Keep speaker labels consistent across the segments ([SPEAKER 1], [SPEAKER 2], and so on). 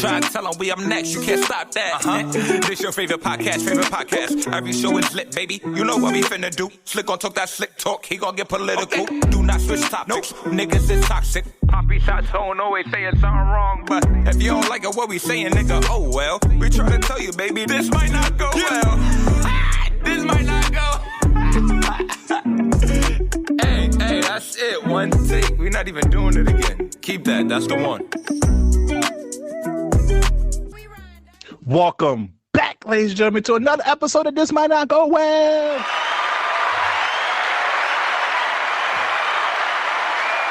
[SPEAKER 1] Try to tell them we up next, you can't stop that. This your favorite podcast. Every show is lit, baby. You know what we finna do. Slick gon' talk that slick talk, he gon' get political. Okay. Do not switch topics, niggas is toxic. Poppy shots don't always saying something wrong, but if you don't like it, what we saying, nigga, oh well. We try to tell you, baby, this might not go well. This might not go. Hey, that's it. One take. We're not even doing it again. Keep that. That's the one.
[SPEAKER 2] Welcome back, ladies and gentlemen, to another episode of This Might Not Go Well.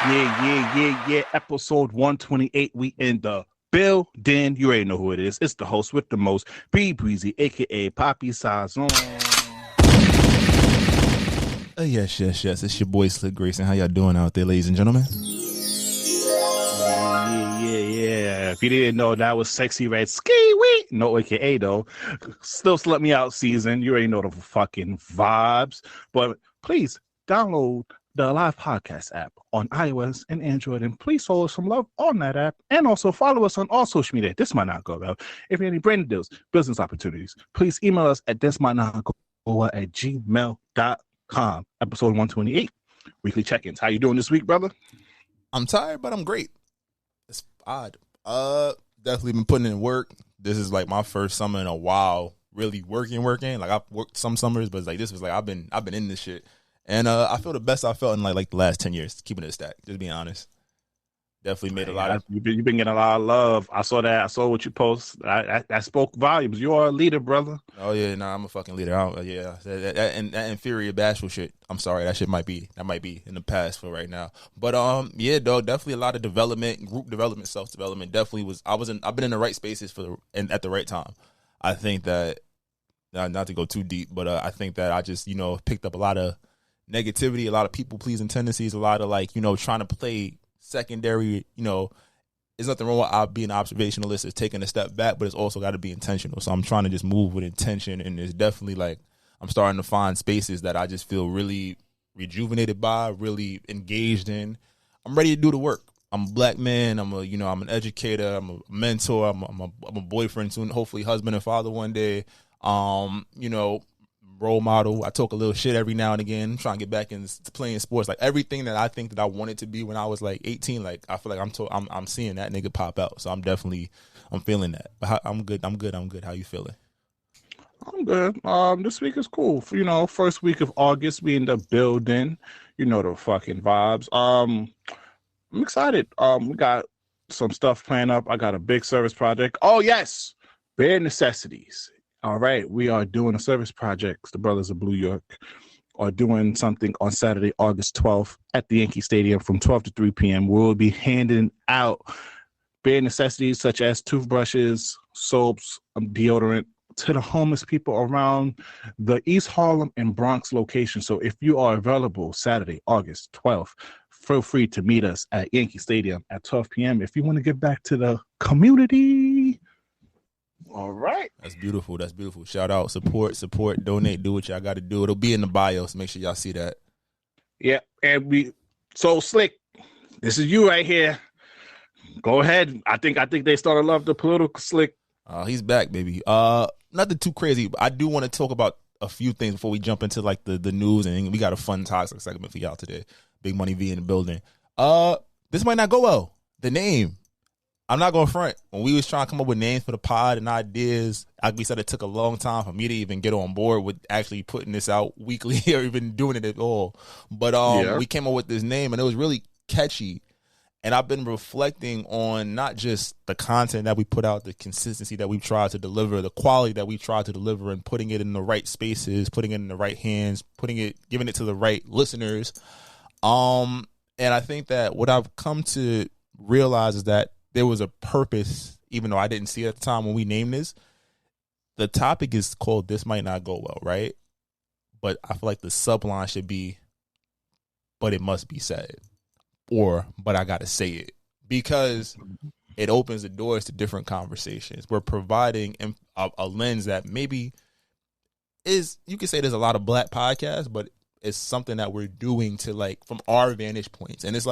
[SPEAKER 2] Yeah. Episode 128. We in the building. You already know who it is. It's the host with the most, B Breezy, aka Poppy Sazon.
[SPEAKER 3] Yes. It's your boy Slick Grayson. How y'all doing out there, ladies and gentlemen?
[SPEAKER 2] Yeah. If you didn't know, that was Sexy Red Ski Wee. No AKA though. Still Slut Me Out season. You already know the fucking vibes. But please download the live podcast app on iOS and Android, and please show us some love on that app, and also follow us on all social media. This might not go well. If you have any brand deals, business opportunities, please email us at thismightnotgo@gmail.com. Episode 128, weekly check-ins. How you doing this week, brother?
[SPEAKER 3] I'm tired, but I'm great. It's odd. Definitely been putting in work. This is like my first summer in a while, really working. Like I've worked some summers, but it's like this was like I've been in this shit. And I feel the best I felt in like the last 10 years, keeping it a stack, just being honest. Definitely made a lot of...
[SPEAKER 2] You've been getting a lot of love. I saw that. I saw what you post. That spoke volumes. You are a leader, brother.
[SPEAKER 3] Oh, yeah. Nah, I'm a fucking leader. That inferior bashful shit, I'm sorry. That might be in the past for right now. But, yeah, dog, definitely a lot of development, group development, self-development. Definitely I've been in the right spaces at the right time. I think that, not to go too deep, but I think that I just, picked up a lot of negativity, a lot of people-pleasing tendencies, a lot of, trying to play secondary, there's nothing wrong with being an observationalist. It's taking a step back, but it's also got to be intentional. So I'm trying to just move with intention, and it's definitely I'm starting to find spaces that I just feel really rejuvenated by, really engaged in. I'm ready to do the work. I'm a black man. I'm an educator. I'm a mentor. I'm a boyfriend soon, hopefully husband and father one day. Role model. I talk a little shit every now and again, trying to get back into playing sports. Like everything that I think that I wanted to be when I was 18, I feel like I'm seeing that nigga pop out. So I'm feeling that. But I'm good. How you feeling?
[SPEAKER 2] I'm good. This week is cool. First week of August, we in the building. You know the fucking vibes. I'm excited. We got some stuff planned up. I got a big service project. Oh yes, bare necessities. All right, we are doing a service project. The Brothers of Blue York are doing something on Saturday, August 12th at the Yankee Stadium from 12 to 3 p.m. We'll be handing out bare necessities such as toothbrushes, soaps, deodorant to the homeless people around the East Harlem and Bronx location. So if you are available Saturday, August 12th, feel free to meet us at Yankee Stadium at 12 p.m. if you want to get back to the community. All right.
[SPEAKER 3] That's beautiful. Shout out, support, donate, do what y'all got to do. It'll be in the bio, so make sure y'all see that.
[SPEAKER 2] Yeah, and so Slick, this is you right here. Go ahead. I think they started to love the political Slick.
[SPEAKER 3] He's back, baby. Nothing too crazy, but I do want to talk about a few things before we jump into the news, and we got a fun toxic segment for y'all today. Big Money V in the building. This might not go well. The name. I'm not going to front. When we was trying to come up with names for the pod and ideas, like we said, it took a long time for me to even get on board with actually putting this out weekly or even doing it at all. But we came up with this name, and it was really catchy. And I've been reflecting on not just the content that we put out, the consistency that we've tried to deliver, the quality that we've tried to deliver, and putting it in the right spaces, putting it in the right hands, giving it to the right listeners. And I think that what I've come to realize is that there was a purpose, even though I didn't see it at the time when we named this. The topic is called This Might Not Go Well, right? But I feel like the subline should be, but it must be said. Or, but I got to say it. Because it opens the doors to different conversations. We're providing a lens that maybe is, you could say there's a lot of black podcasts, but it's something that we're doing to from our vantage points. And it's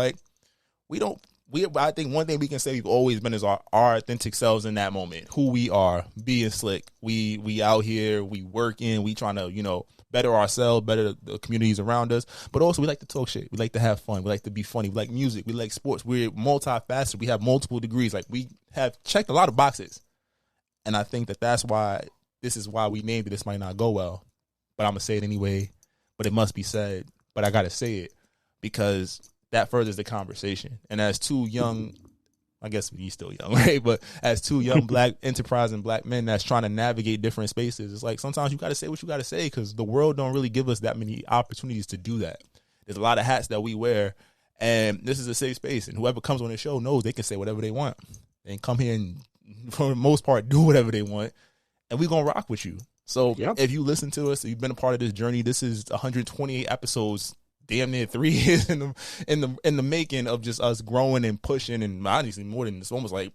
[SPEAKER 3] we don't I think one thing we can say we've always been is our authentic selves in that moment. Who we are, being slick. We out here, we working, we trying to, you know, better ourselves, better the communities around us. But also we like to talk shit. We like to have fun. We like to be funny. We like music. We like sports. We're multifaceted. We have multiple degrees. Like we have checked a lot of boxes. And I think that's why this is why we named it This Might Not Go Well. But I'm going to say it anyway. But it must be said. But I got to say it because that furthers the conversation. And as two young, I guess he's still young, right? But as two young black enterprising black men that's trying to navigate different spaces, it's like sometimes you got to say what you got to say because the world don't really give us that many opportunities to do that. There's a lot of hats that we wear, and this is a safe space. And whoever comes on the show knows they can say whatever they want and come here and, for the most part, do whatever they want. And we're going to rock with you. So if you listen to us, you've been a part of this journey. This is 128 episodes. Damn near 3 years in the making of just us growing and pushing, and honestly more than it's almost like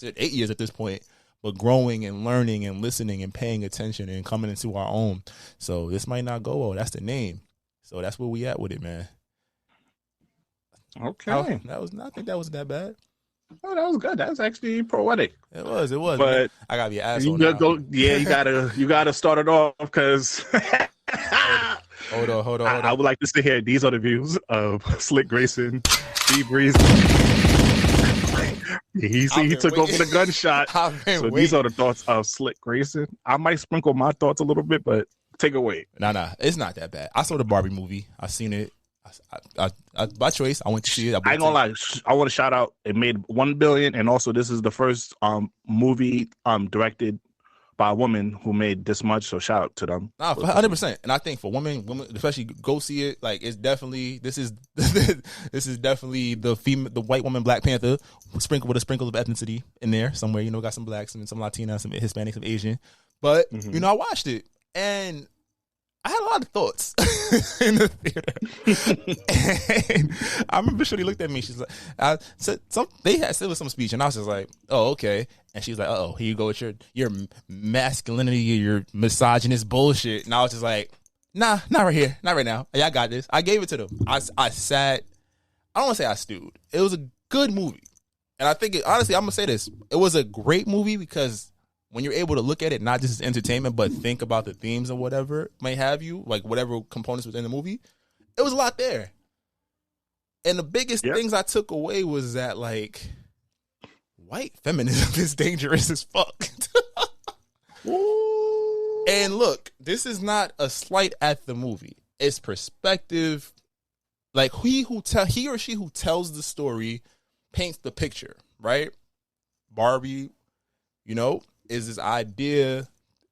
[SPEAKER 3] 8 years at this point, but growing and learning and listening and paying attention and coming into our own. So this might not go well. That's the name. So that's where we at with it, man.
[SPEAKER 2] Okay,
[SPEAKER 3] I think that wasn't that bad.
[SPEAKER 2] Oh, that was good. That's actually poetic.
[SPEAKER 3] It was.
[SPEAKER 2] But
[SPEAKER 3] I gotta be an asshole
[SPEAKER 2] now. You gotta start it off because.
[SPEAKER 3] Hold on.
[SPEAKER 2] I would like to sit here. These are the views of Slick Grayson, Steve Breeze. He took over the gunshot. So these are the thoughts of Slick Grayson. I might sprinkle my thoughts a little bit, but take it away.
[SPEAKER 3] Nah, it's not that bad. I saw the Barbie movie. I seen it. I by choice, I went to see it.
[SPEAKER 2] I ain't gonna lie. I want to shout out. It made $1 billion, and also this is the first movie directed by a woman who made this much, so shout out to them.
[SPEAKER 3] 100%. And I think for women, especially, go see it. Like it's definitely this is definitely the white woman Black Panther sprinkled with a sprinkle of ethnicity in there somewhere. You know, got some blacks and some Latinas, some Hispanics, some Asian. But you know, I watched it and I had a lot of thoughts in the theater. And I remember Shorty looked at me. She's like, they had still some speech, and I was just like, oh, okay. And she's like, oh, here you go with your masculinity, your misogynist bullshit. And I was just like, nah, not right here, not right now. Yeah, I got this. I gave it to them. I sat. I don't want to say I stewed. It was a good movie, and I think honestly, I'm gonna say this. It was a great movie because when you're able to look at it not just as entertainment, but think about the themes and whatever may have you, like whatever components within the movie, it was a lot there. And the biggest things I took away was that, like, white feminism is dangerous as fuck. And look, this is not a slight at the movie. It's perspective. Like, he or she who tells the story paints the picture, right? Barbie, you know, is this idea.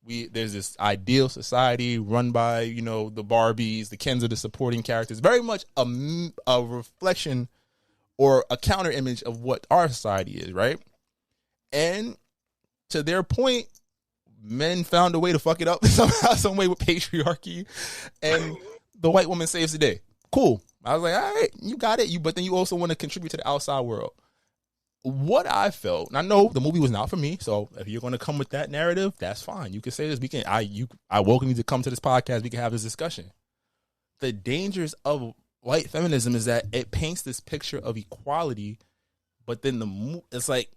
[SPEAKER 3] There's this ideal society run by, you know, the Barbies, the Kens are the supporting characters. Very much a reflection or a counter image of what our society is, right? And to their point, men found a way to fuck it up somehow, some way with patriarchy, and the white woman saves the day. Cool. I was like, all right, you got it. But then you also want to contribute to the outside world. What I felt, and I know the movie was not for me, so if you're going to come with that narrative, that's fine. You can say this. I welcome you to come to this podcast. We can have this discussion. The dangers of white feminism is that it paints this picture of equality, but then it's like,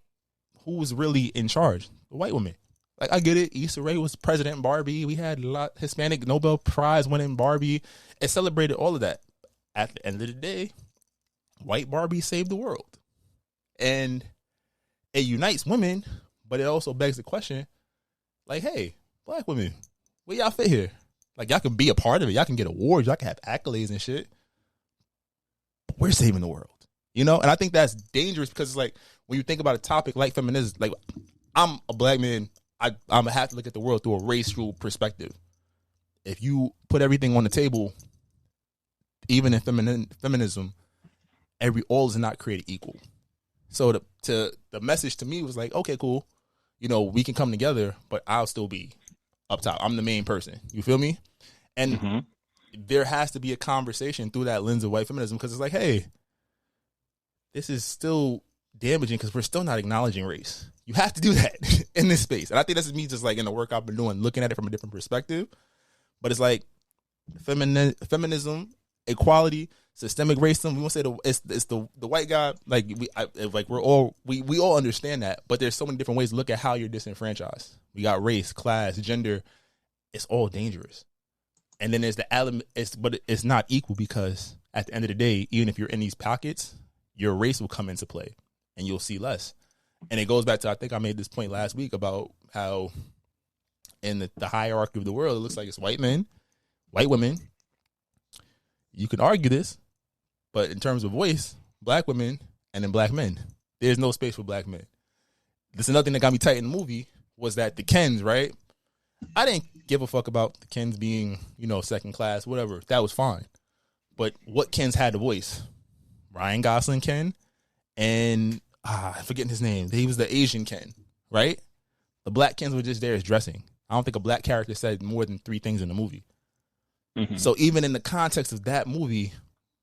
[SPEAKER 3] who's really in charge? The white woman. Like, I get it. Issa Rae was President Barbie. We had a lot Hispanic Nobel Prize winning Barbie. It celebrated all of that. At the end of the day, white Barbie saved the world. And it unites women, but it also begs the question, like, hey, black women, where y'all fit here? Like, y'all can be a part of it. Y'all can get awards. Y'all can have accolades and shit. But we're saving the world, you know? And I think that's dangerous because it's like, when you think about a topic like feminism, like, I'm a black man. I'm going to have to look at the world through a racial perspective. If you put everything on the table, even in feminism, all is not created equal. So the message to me was like, okay, cool. You know, we can come together, but I'll still be up top. I'm the main person. You feel me? And there has to be a conversation through that lens of white feminism because it's like, hey, this is still damaging because we're still not acknowledging race. You have to do that in this space. And I think this is me just like in the work I've been doing, looking at it from a different perspective. But it's like feminism, equality, systemic racism. We won't say it's the white guy. Like we all understand that, but there's so many different ways to look at how you're disenfranchised. We got race, class, gender. It's all dangerous. And then there's the element. But it's not equal because at the end of the day, even if you're in these pockets, your race will come into play, and you'll see less. And it goes back to, I think I made this point last week about how in the hierarchy of the world, it looks like it's white men, white women. You can argue this, but in terms of voice, black women and then black men. There's no space for black men. This is another thing that got me tight in the movie was that the Kens, right? I didn't give a fuck about the Kens being, second class, whatever. That was fine. But what Kens had the voice? Ryan Gosling Ken and I'm forgetting his name. He was the Asian Ken, right? The black Kens were just there as dressing. I don't think a black character said more than 3 things in the movie. Mm-hmm. So even in the context of that movie,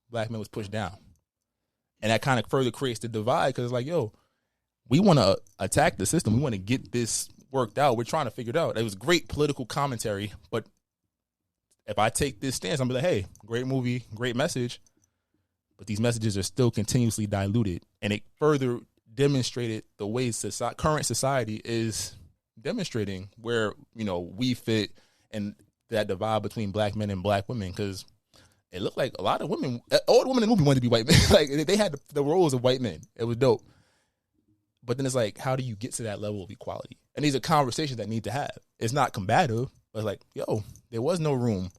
[SPEAKER 3] black men was pushed down. And that kind of further creates the divide because it's like, yo, we want to attack the system. We want to get this worked out. We're trying to figure it out. It was great political commentary, but if I take this stance, I'm like, hey, great movie, great message, but these messages are still continuously diluted. And it further demonstrated the ways current society is demonstrating where, we fit and that divide between black men and black women. Because it looked like a lot of women, all the women in the movie wanted to be white men. Like they had the roles of white men. It was dope. But then it's like, how do you get to that level of equality? And these are conversations that need to have. It's not combative, but it's like, yo, there was no room.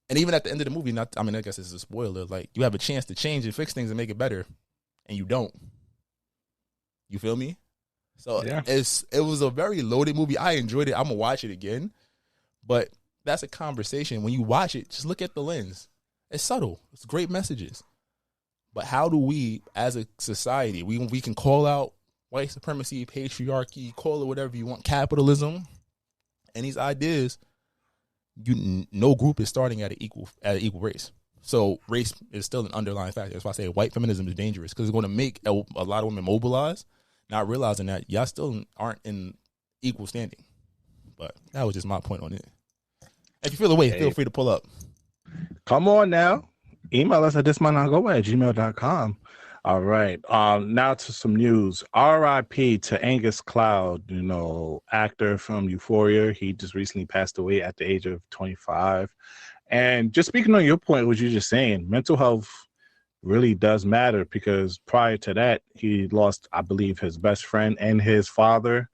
[SPEAKER 3] And even at the end of the movie, I guess it's a spoiler, like you have a chance to change and fix things and make it better, and you don't. You feel me? So yeah. It was a very loaded movie. I enjoyed it. I'm gonna watch it again. But that's a conversation. When you watch it, just look at the lens. It's subtle. It's great messages. But how do we, as a society, we can call out white supremacy, patriarchy, call it whatever you want, capitalism, and these ideas. No group is starting at an equal race. So race is still an underlying factor. That's why I say white feminism is dangerous because it's going to make a lot of women mobilize, not realizing that y'all still aren't in equal standing. But that was just my point on it. If you feel the way, feel free to pull up.
[SPEAKER 2] Come on now. Email us at thismightnotgo@gmail.com. All right. Now to some news. R.I.P. to Angus Cloud, actor from Euphoria. He just recently passed away at the age of 25. And just speaking on your point, what you're just saying, mental health really does matter because prior to that, he lost, I believe, his best friend and his father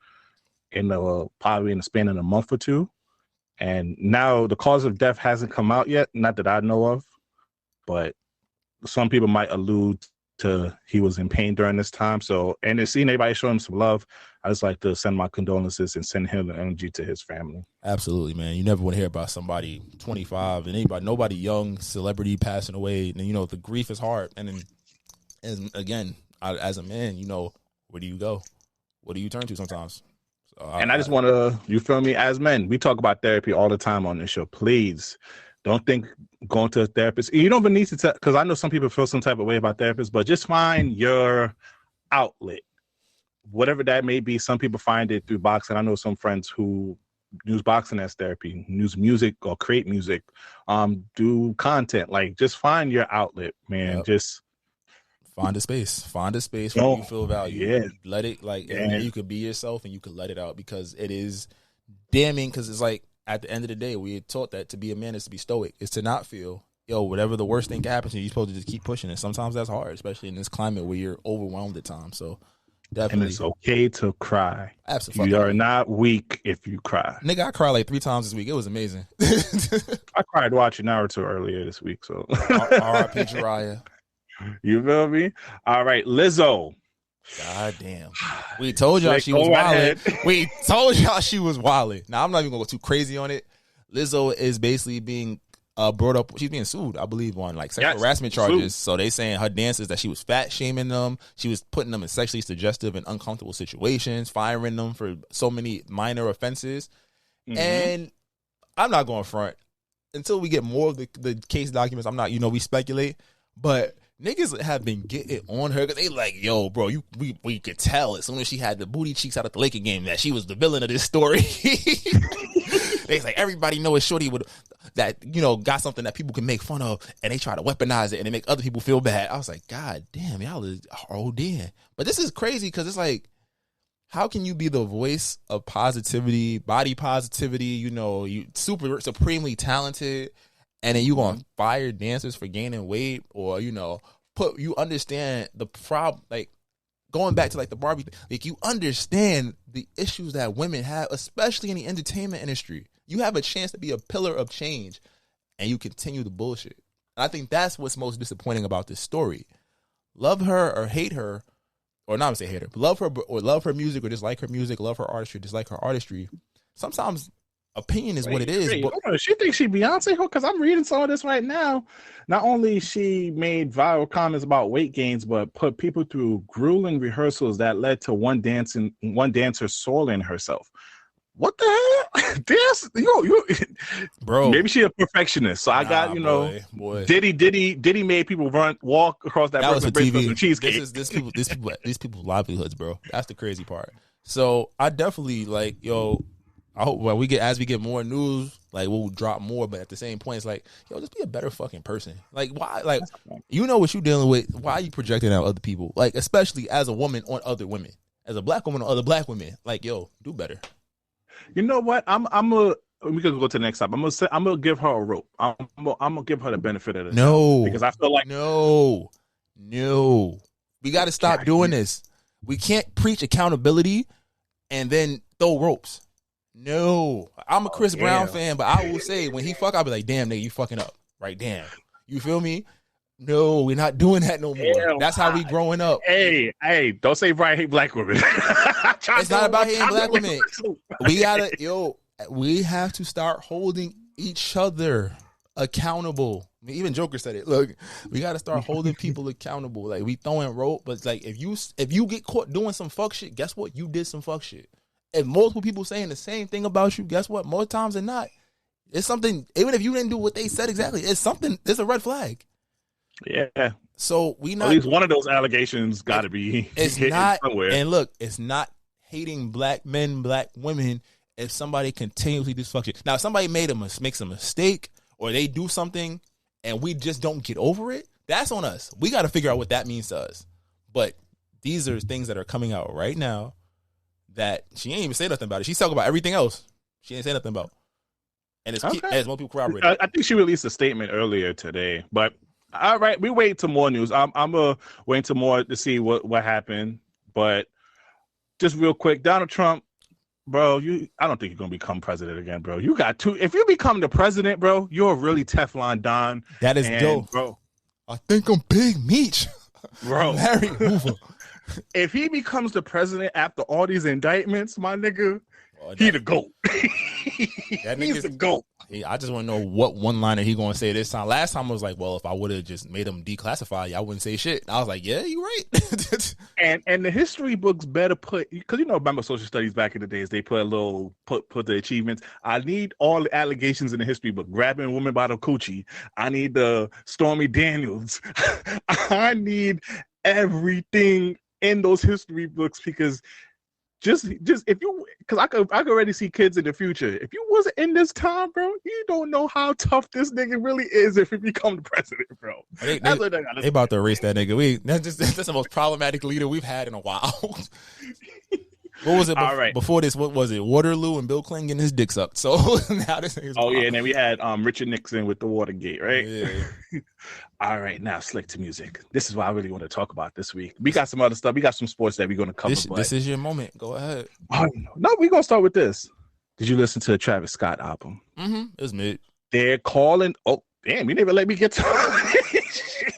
[SPEAKER 2] probably in the span of a month or two. And now the cause of death hasn't come out yet, not that I know of, but some people might allude to he was in pain during this time. So, and seeing everybody show him some love, I just like to send my condolences and send him the energy to his family.
[SPEAKER 3] Absolutely, man. You never want to hear about somebody 25 and nobody young, celebrity passing away. And, the grief is hard. And then, again, as a man, where do you go? What do you turn to sometimes? So I just want to, you feel me? As men, we talk about therapy all the time on this show. Please don't think going to a therapist. You don't even need to, because I know some people feel some type of way about therapists, but just find your outlet, whatever that may be. Some people find it through boxing. I know some friends who use boxing as therapy, use music or create music, do content. Like, just find your outlet, man. Yep. Just find a space where you feel valued. Yeah. Let it, and you could be yourself and you could let it out, because it is damning. Because it's like, at the end of the day, we had taught that to be a man is to be stoic, is to not feel, whatever the worst thing can happen to you, you're supposed to just keep pushing it. Sometimes that's hard, especially in this climate where you're overwhelmed at times. So definitely. And it's okay to cry. Absolutely. You are not weak if you cry. Nigga, I cried like 3 times this week. It was amazing. I cried watching Naruto earlier this week. So R.I.P. Jiraiya. You feel me? All right, Lizzo. God damn. We told y'all she was wildin'. We told y'all she was wildin'. Now, I'm not even going to go too crazy on it. Lizzo is basically being brought up. She's being sued, I believe, on sexual harassment charges. So they saying her dances that she was fat shaming them. She was putting them in sexually suggestive and uncomfortable situations, firing them for so many minor offenses. Mm-hmm. And I'm not going front. Until we get more of the case documents, I'm not, we speculate. But niggas have been getting on her because they like, yo, bro, we could tell as soon as she had the booty cheeks out at the Laker game that she was the villain of this story. They like, everybody know it's shorty with. that, got something that people can make fun of, and they try to weaponize it and they make other people feel bad. I was like, God damn, y'all is ODing. But this is crazy because it's like, how can you be the voice of positivity, body positivity, you super supremely talented, and then you gonna fire dancers for gaining weight, or you understand the problem, like going back to like the Barbie thing, like you understand the issues that women have, especially in the entertainment industry. You have a chance to be a pillar of change, and you continue the bullshit. And I think that's what's most disappointing about this story. Love her or hate her, or not say hate her, but love her or love her music or dislike her music, love her artistry, dislike her artistry. Sometimes opinion is what it is.
[SPEAKER 2] But she thinks she Beyonce? Because I'm reading some of this right now. Not only she made viral comments about weight gains, but put people through grueling rehearsals that led to one dancer soiling herself. What the hell? You,
[SPEAKER 3] bro.
[SPEAKER 2] Maybe she a perfectionist. So I got, boy. Diddy made people walk across that
[SPEAKER 3] was a
[SPEAKER 2] Bridge
[SPEAKER 3] TV.
[SPEAKER 2] for some cheesecake.
[SPEAKER 3] These people's livelihoods, bro. That's the crazy part. So I definitely I hope as we get more news, like we'll drop more. But at the same point, it's like, just be a better fucking person. Like why? Like what you're dealing with. Why are you projecting out other people? Like especially as a woman on other women, as a black woman on other black women. Like do better.
[SPEAKER 2] You know what? We could go to the next step. I'm gonna give her a rope. I'm gonna give her the benefit of the doubt, because I feel like
[SPEAKER 3] no, we got to stop doing this. We can't preach accountability and then throw ropes. No, I'm a Chris Brown fan, but I will say when he fuck, I'll be like, damn nigga, you fucking up, right? Damn, you feel me? No, we're not doing that no more. That's how we growing up.
[SPEAKER 2] Hey, don't say Brian hate black women.
[SPEAKER 3] It's not about hating black women. We have to start holding each other accountable. I mean, even Joker said it. Look, we got to start holding people accountable. Like we throwing rope, but it's like if you get caught doing some fuck shit, guess what? You did some fuck shit. If multiple people saying the same thing about you, guess what? More times than not, it's something. Even if you didn't do what they said exactly, it's something. It's a red flag.
[SPEAKER 2] Yeah.
[SPEAKER 3] So we not
[SPEAKER 2] at least one of those allegations got to be.
[SPEAKER 3] It's not
[SPEAKER 2] somewhere.
[SPEAKER 3] And look, it's not hating black men, black women. If somebody continuously does fuck shit. Now, if somebody makes a mistake or they do something and we just don't get over it, that's on us. We got to figure out what that means to us. But these are things that are coming out right now that she ain't even say nothing about it. She's talking about everything else. She ain't say nothing about. And it's more people corroborating.
[SPEAKER 2] I think she released a statement earlier today. But all right, we wait till more news. I'm gonna wait till more to see what happened. But just real quick, Donald Trump, bro, I don't think you're gonna become president again, bro. You got two. If you become the president, bro, you're really Teflon Don.
[SPEAKER 3] That is dope,
[SPEAKER 2] bro.
[SPEAKER 3] I think I'm Big Meech,
[SPEAKER 2] bro.
[SPEAKER 3] Larry Hoover.
[SPEAKER 2] If he becomes the president after all these indictments, my nigga, he the GOAT. He's the GOAT.
[SPEAKER 3] I just want to know what one-liner he going to say this time. Last time I was like, well, if I would have just made him declassify, I wouldn't say shit. I was like, yeah, you're right.
[SPEAKER 2] and the history books better put, because remember social studies back in the days, they put a little, put the achievements. I need all the allegations in the history book. Grabbing a woman by the coochie. I need the Stormy Daniels. I need everything in those history books, because just if you, because I could already see kids in the future. If you wasn't in this time, bro, you don't know how tough this nigga really is if he become the president, bro.
[SPEAKER 3] They about to erase that nigga. That's the most problematic leader we've had in a while. What was it before this? What was it? Waterloo and Bill Clinton getting his dick sucked. So now this is
[SPEAKER 2] yeah, and then we had Richard Nixon with the Watergate, right?
[SPEAKER 3] Yeah.
[SPEAKER 2] All right, now slick to music. This is what I really want to talk about this week. We got some other stuff. We got some sports that we're going to cover.
[SPEAKER 3] This is your moment. Go ahead.
[SPEAKER 2] No, we're going to start with this. Did you listen to the Travis Scott album?
[SPEAKER 3] Mm-hmm. It was mid.
[SPEAKER 2] They're calling. Oh, damn, you never let me get to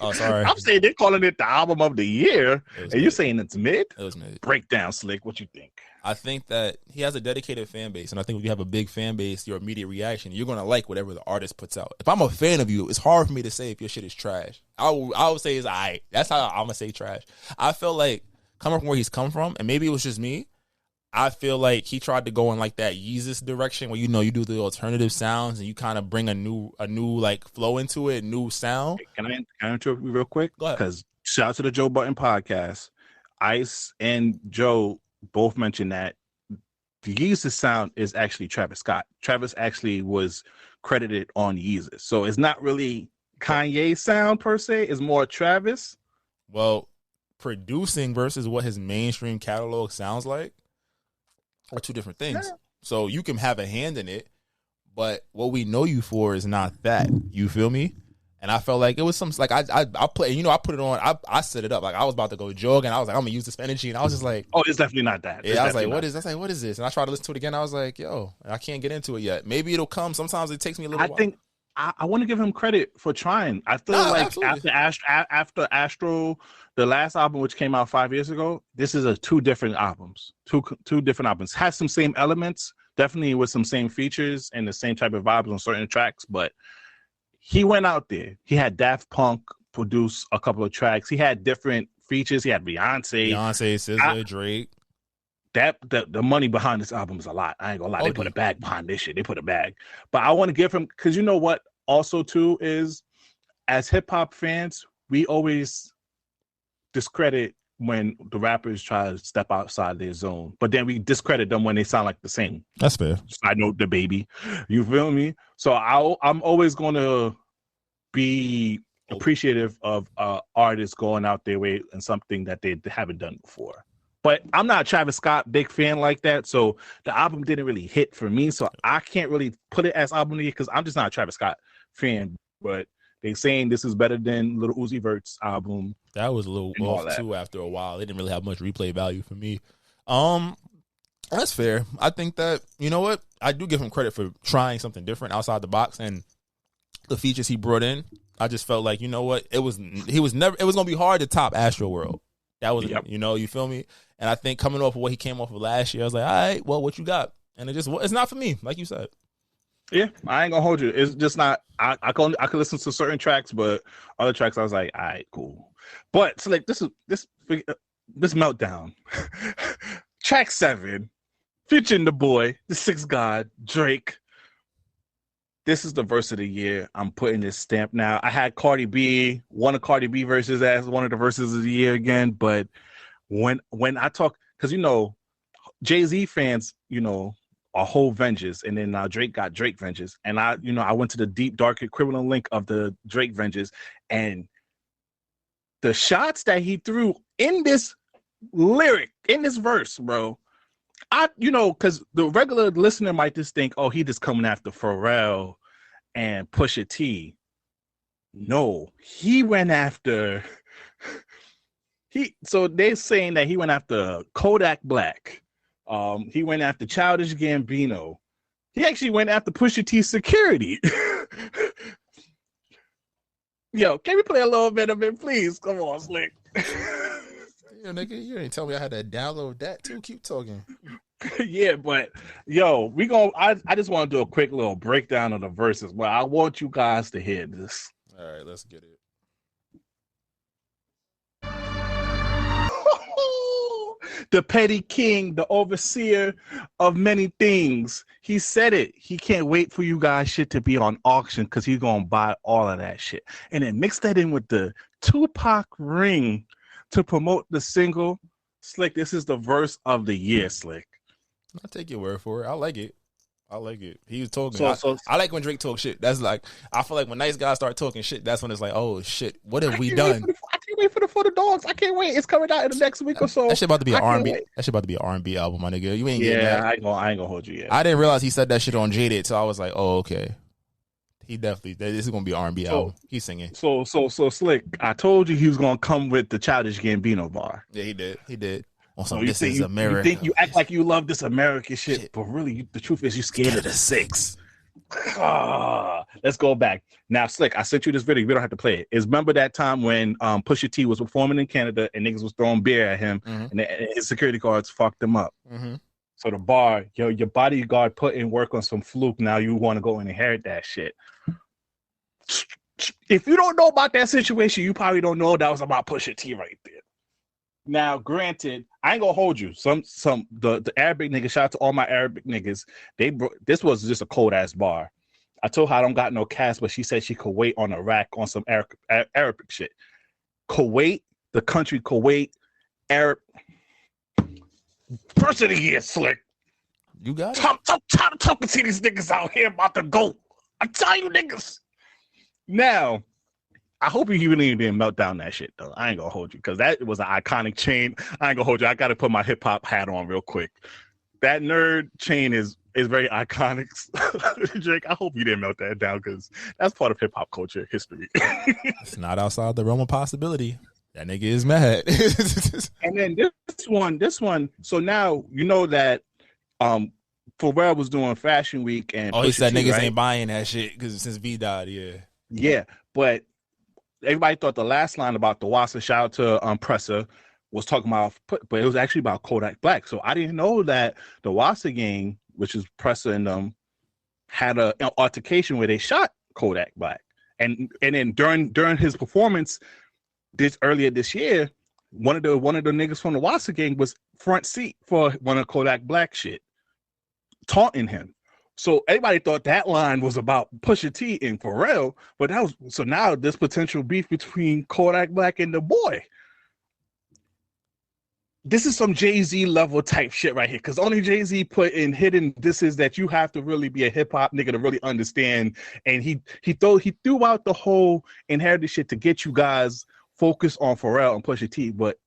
[SPEAKER 3] Oh, sorry.
[SPEAKER 2] I'm saying they're calling it the album of the year. And you're saying it's mid?
[SPEAKER 3] It was mid.
[SPEAKER 2] Breakdown, Slick. What you think?
[SPEAKER 3] I think that he has a dedicated fan base, and I think if you have a big fan base, your immediate reaction, you're gonna like whatever the artist puts out. If I'm a fan of you, it's hard for me to say if your shit is trash. I would say it's alright. That's how I'm gonna say trash. I feel like coming from where he's come from, and maybe it was just me, I feel like he tried to go in like that Yeezus direction where you do the alternative sounds and you kind of bring a new like flow into it, new sound.
[SPEAKER 2] Can I interrupt you real quick?
[SPEAKER 3] Go ahead.
[SPEAKER 2] Because shout out to the Joe Budden podcast. Ice and Joe both mentioned that the Yeezus sound is actually Travis Scott. Travis actually was credited on Yeezus. So it's not really Kanye sound per se. It's more Travis.
[SPEAKER 3] Well, producing versus what his mainstream catalog sounds like are two different things.
[SPEAKER 2] Yeah.
[SPEAKER 3] So you can have a hand in it, but what we know you for is not that. You feel me? And I felt like it was some like I play, I put it on. I set it up like I was about to go jog, and I was like, I'm gonna use this energy, and I was just like,
[SPEAKER 2] oh, it's definitely not that.
[SPEAKER 3] Yeah, I was like, what is? I was like, what is this? And I tried to listen to it again. I was like, yo, I can't get into it yet. Maybe it'll come. Sometimes it takes me a little while.
[SPEAKER 2] I think I want to give him credit for trying. I feel like
[SPEAKER 3] absolutely.
[SPEAKER 2] after Astro, the last album which came out 5 years ago, this is two different albums. Two different albums. Has some same elements, definitely with some same features and the same type of vibes on certain tracks, but he went out there. He had Daft Punk produce a couple of tracks. He had different features. He had Beyonce,
[SPEAKER 3] SZA, Drake.
[SPEAKER 2] The money behind this album is a lot. I ain't gonna lie. They put a bag behind this shit. They put a bag. But I want to give him, because you know what also too is, as hip hop fans, we always discredit when the rappers try to step outside their zone, but then we discredit them when they sound like the same.
[SPEAKER 3] That's fair.
[SPEAKER 2] I know the baby. You feel me? So I'm always going to be appreciative of artists going out their way and something that they haven't done before. But I'm not a Travis Scott big fan like that, so the album didn't really hit for me. So I can't really put it as album of the year because I'm just not a Travis Scott fan. But they saying this is better than Lil Uzi Vert's album.
[SPEAKER 3] That was a little off too after a while. It didn't really have much replay value for me. That's fair. I think that, you know what? I do give him credit for trying something different outside the box, and the features he brought in, I just felt like, you know what? It was gonna be hard to top Astro World. That was, you feel me? And I think coming off of what he came off of last year, I was like, all right, well, what you got? And it's not for me, like you said.
[SPEAKER 2] Yeah, I ain't gonna hold you. It's just not. I can listen to certain tracks, but other tracks I was like, all right, cool. But so like this Meltdown, track 7, featuring the boy, the Sixth God, Drake. This is the verse of the year. I'm putting this stamp now. I had Cardi B, one of Cardi B verses as one of the verses of the year again. But when I talk, because Jay-Z fans, a whole Vengeance, and then Drake got Drake Vengeance, and I went to the deep dark equivalent link of the Drake Vengeance, and the shots that he threw in this lyric, in this verse, bro, because the regular listener might just think, oh, he just coming after Pharrell and Pusha T. No, he went after so they're saying that he went after Kodak Black. He went after Childish Gambino. He actually went after Pusha T security. Yo, can we play a little bit of it, please? Come on, Slick.
[SPEAKER 3] Yeah, nigga, you didn't tell me I had to download that too. Keep talking.
[SPEAKER 2] Yeah, but yo, I just want to do a quick little breakdown of the verses, but I want you guys to hear this.
[SPEAKER 3] All right, let's get it.
[SPEAKER 2] The petty king, the overseer of many things. He said it. He can't wait for you guys shit to be on auction because he's going to buy all of that shit. And then mix that in with the Tupac ring to promote the single. Slick, this is the verse of the year, Slick.
[SPEAKER 3] I'll take your word for it. I like it. He was talking. I like when Drake talks shit. That's like, I feel like when nice guys start talking shit, that's when it's like, oh shit, what have we done?
[SPEAKER 2] I can't wait for the dogs. I can't wait. It's coming out in the next week or so.
[SPEAKER 3] That shit about to be an R&B. That shit about to be an R&B album, my nigga. You ain't getting that.
[SPEAKER 2] I ain't gonna hold you yet.
[SPEAKER 3] I didn't realize he said that shit on Jaded, so I was like, oh, okay. He definitely, this is gonna be an R&B album. He's singing.
[SPEAKER 2] So Slick, I told you he was gonna come with the Childish Gambino bar.
[SPEAKER 3] Yeah, he did. So this is America.
[SPEAKER 2] You think you act like you love this American shit, but really, the truth is you scared of the 6. Let's go back. Now, Slick, I sent you this video. We don't have to play it. Remember that time when Pusha T was performing in Canada and niggas was throwing beer at him, and his security guards fucked him up. So the bar, your bodyguard put in work on some fluke. Now you want to go and inherit that shit. If you don't know about that situation, you probably don't know that was about Pusha T right there. Now, granted, I ain't gonna hold you. The Arabic niggas, shout out to all my Arabic niggas. This was just a cold ass bar. I told her I don't got no cast, but she said she could wait on a rack on some Arabic shit. Kuwait, the country Kuwait, Arab. First of the year, Slick.
[SPEAKER 3] You got it.
[SPEAKER 2] Talking to these niggas out here about to go. I'm telling you niggas. Now, I hope you really didn't melt down that shit though. I ain't gonna hold you because that was an iconic chain. I ain't gonna hold you. I gotta put my hip hop hat on real quick. That nerd chain is very iconic. Drake, I hope you didn't melt that down because that's part of hip hop culture history.
[SPEAKER 3] It's not outside the realm of possibility. That nigga is mad.
[SPEAKER 2] And then this one. So now you know that Pharrell was doing Fashion Week and
[SPEAKER 3] he said niggas
[SPEAKER 2] right?
[SPEAKER 3] ain't buying that shit because since V died,
[SPEAKER 2] yeah, but everybody thought the last line about the Wassa, shout out to Presser, was talking about, but it was actually about Kodak Black. So I didn't know that the Wassa gang, which is Presser and them, had an altercation where they shot Kodak Black, and then during his performance earlier this year, one of the niggas from the Wassa gang was front seat for one of Kodak Black shit, taunting him. So everybody thought that line was about Pusha T and Pharrell, but that was so now this potential beef between Kodak Black and the boy. This is some Jay-Z level type shit right here, because only Jay-Z put in hidden this is that you have to really be a hip hop nigga to really understand, and he threw out the whole inherited shit to get you guys focused on Pharrell and Pusha T, but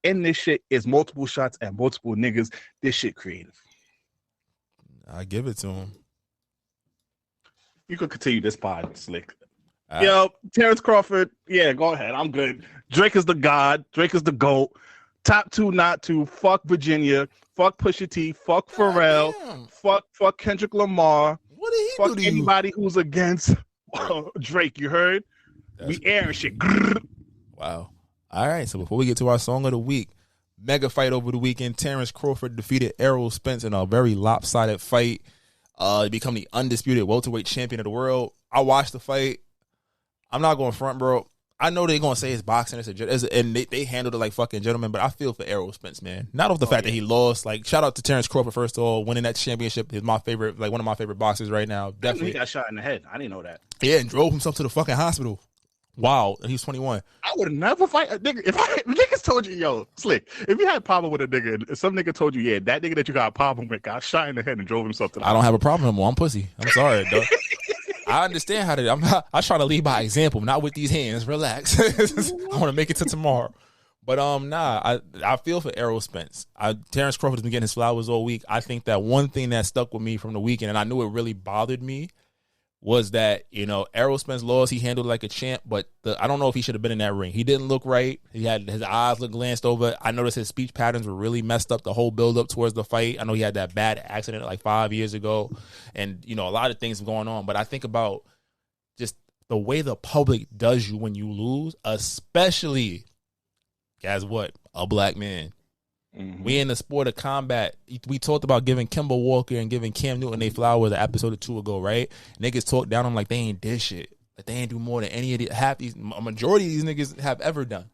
[SPEAKER 2] in this shit is multiple shots and multiple niggas. This shit creative.
[SPEAKER 3] I give it to him.
[SPEAKER 2] You could continue this pod, Slick. Yo, Terrence Crawford. Yeah, go ahead. I'm good. Drake is the god. Drake is the GOAT. Top two, not two. Fuck Virginia. Fuck Pusha T. Fuck Pharrell. Fuck Kendrick Lamar.
[SPEAKER 3] What did he
[SPEAKER 2] fuck
[SPEAKER 3] do to
[SPEAKER 2] anybody who's against Drake. You heard? We airing shit.
[SPEAKER 3] Wow. All right. So before we get to our song of the week, mega fight over the weekend. Terrence Crawford defeated Errol Spence in a very lopsided fight. To become the undisputed welterweight champion of the world. I watched the fight. I'm not going front, bro. I know they're going to say it's boxing, and they handled it like fucking gentlemen, but I feel for Errol Spence, man. Not off the fact that he lost. Like, shout out to Terrence Crawford, first of all, winning that championship. He's my favorite, like one of my favorite boxers right now. Definitely.
[SPEAKER 2] He got shot in the head. I didn't know that.
[SPEAKER 3] Yeah, and drove himself to the fucking hospital. Wow, and he was 21.
[SPEAKER 2] I would never fight a nigga. If niggas told you, yo, Slick, if you had a problem with a nigga, if some nigga told you, yeah, that nigga that you got a problem with got shot in the head and drove himself to the
[SPEAKER 3] I don't have a problem anymore. I'm pussy. I'm sorry, dog. I understand how to. I try to lead by example, not with these hands. Relax. I want to make it to tomorrow. But I feel for Errol Spence. Terrence Crawford has been getting his flowers all week. I think that one thing that stuck with me from the weekend, and I knew it really bothered me, was that, Errol Spence lost. He handled it like a champ, but I don't know if he should have been in that ring. He didn't look right. He had his eyes looked glanced over. I noticed his speech patterns were really messed up the whole build up towards the fight. I know he had that bad accident like 5 years ago, and a lot of things going on. But I think about just the way the public does you when you lose, especially, guess what, a black man. Mm-hmm. We in the sport of combat. We talked about giving Kimber Walker and giving Cam Newton their flowers an episode or two ago, right? Niggas talk down on like they ain't did shit. Like they ain't do more than any of a majority of these niggas have ever done.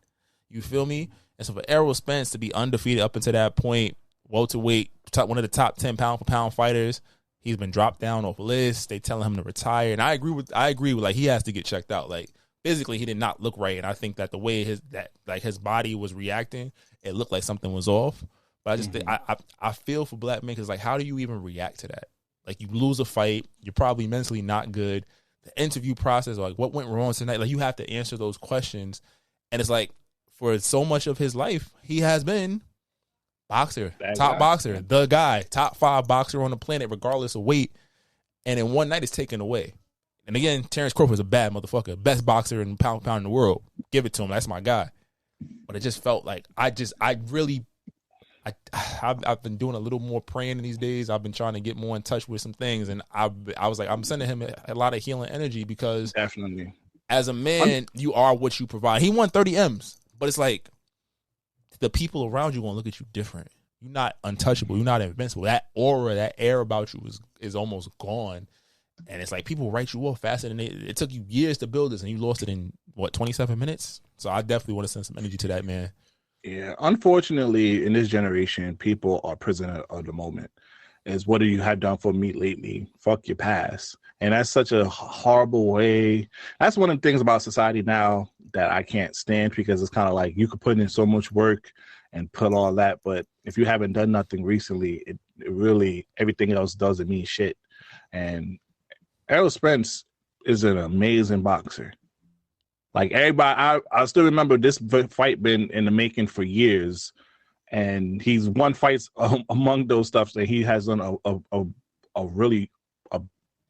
[SPEAKER 3] You feel me? And so for Errol Spence to be undefeated up until that point, welterweight, one of the top 10 pound for pound fighters, he's been dropped down off lists. They telling him to retire, and I agree with like he has to get checked out. Like physically, he did not look right, and I think that the way his body was reacting, it looked like something was off. But I just think, I feel for black men, because like, how do you even react to that? Like, you lose a fight, you're probably mentally not good. The interview process, like, what went wrong tonight? Like, you have to answer those questions, and it's like, for so much of his life, he has been boxer, boxer, the guy, top 5 boxer on the planet, regardless of weight. And in one night, it's taken away. And again, Terrence Crawford is a bad motherfucker, best boxer in pound for pound in the world. Give it to him. That's my guy. But it just felt like I've been doing a little more praying in these days. I've been trying to get more in touch with some things, and I was like, I'm sending him a lot of healing energy, because
[SPEAKER 2] definitely,
[SPEAKER 3] as a man, you are what you provide. He won 30 M's, but it's like the people around you gonna look at you different. You're not untouchable. You're not invincible. That aura, that air about you is almost gone. And it's like people write you off faster than it took you years to build this, and you lost it in 27 minutes. So I definitely want to send some energy to that man.
[SPEAKER 2] Yeah, unfortunately, in this generation, people are prisoner of the moment. Is what you have done for me lately? Fuck your past, and that's such a horrible way. That's one of the things about society now that I can't stand, because it's kind of like you could put in so much work and put all that, but if you haven't done nothing recently, it really, everything else doesn't mean shit. And Errol Spence is an amazing boxer. Like everybody, I still remember this fight been in the making for years, and he's won fights among those stuff that he has done a really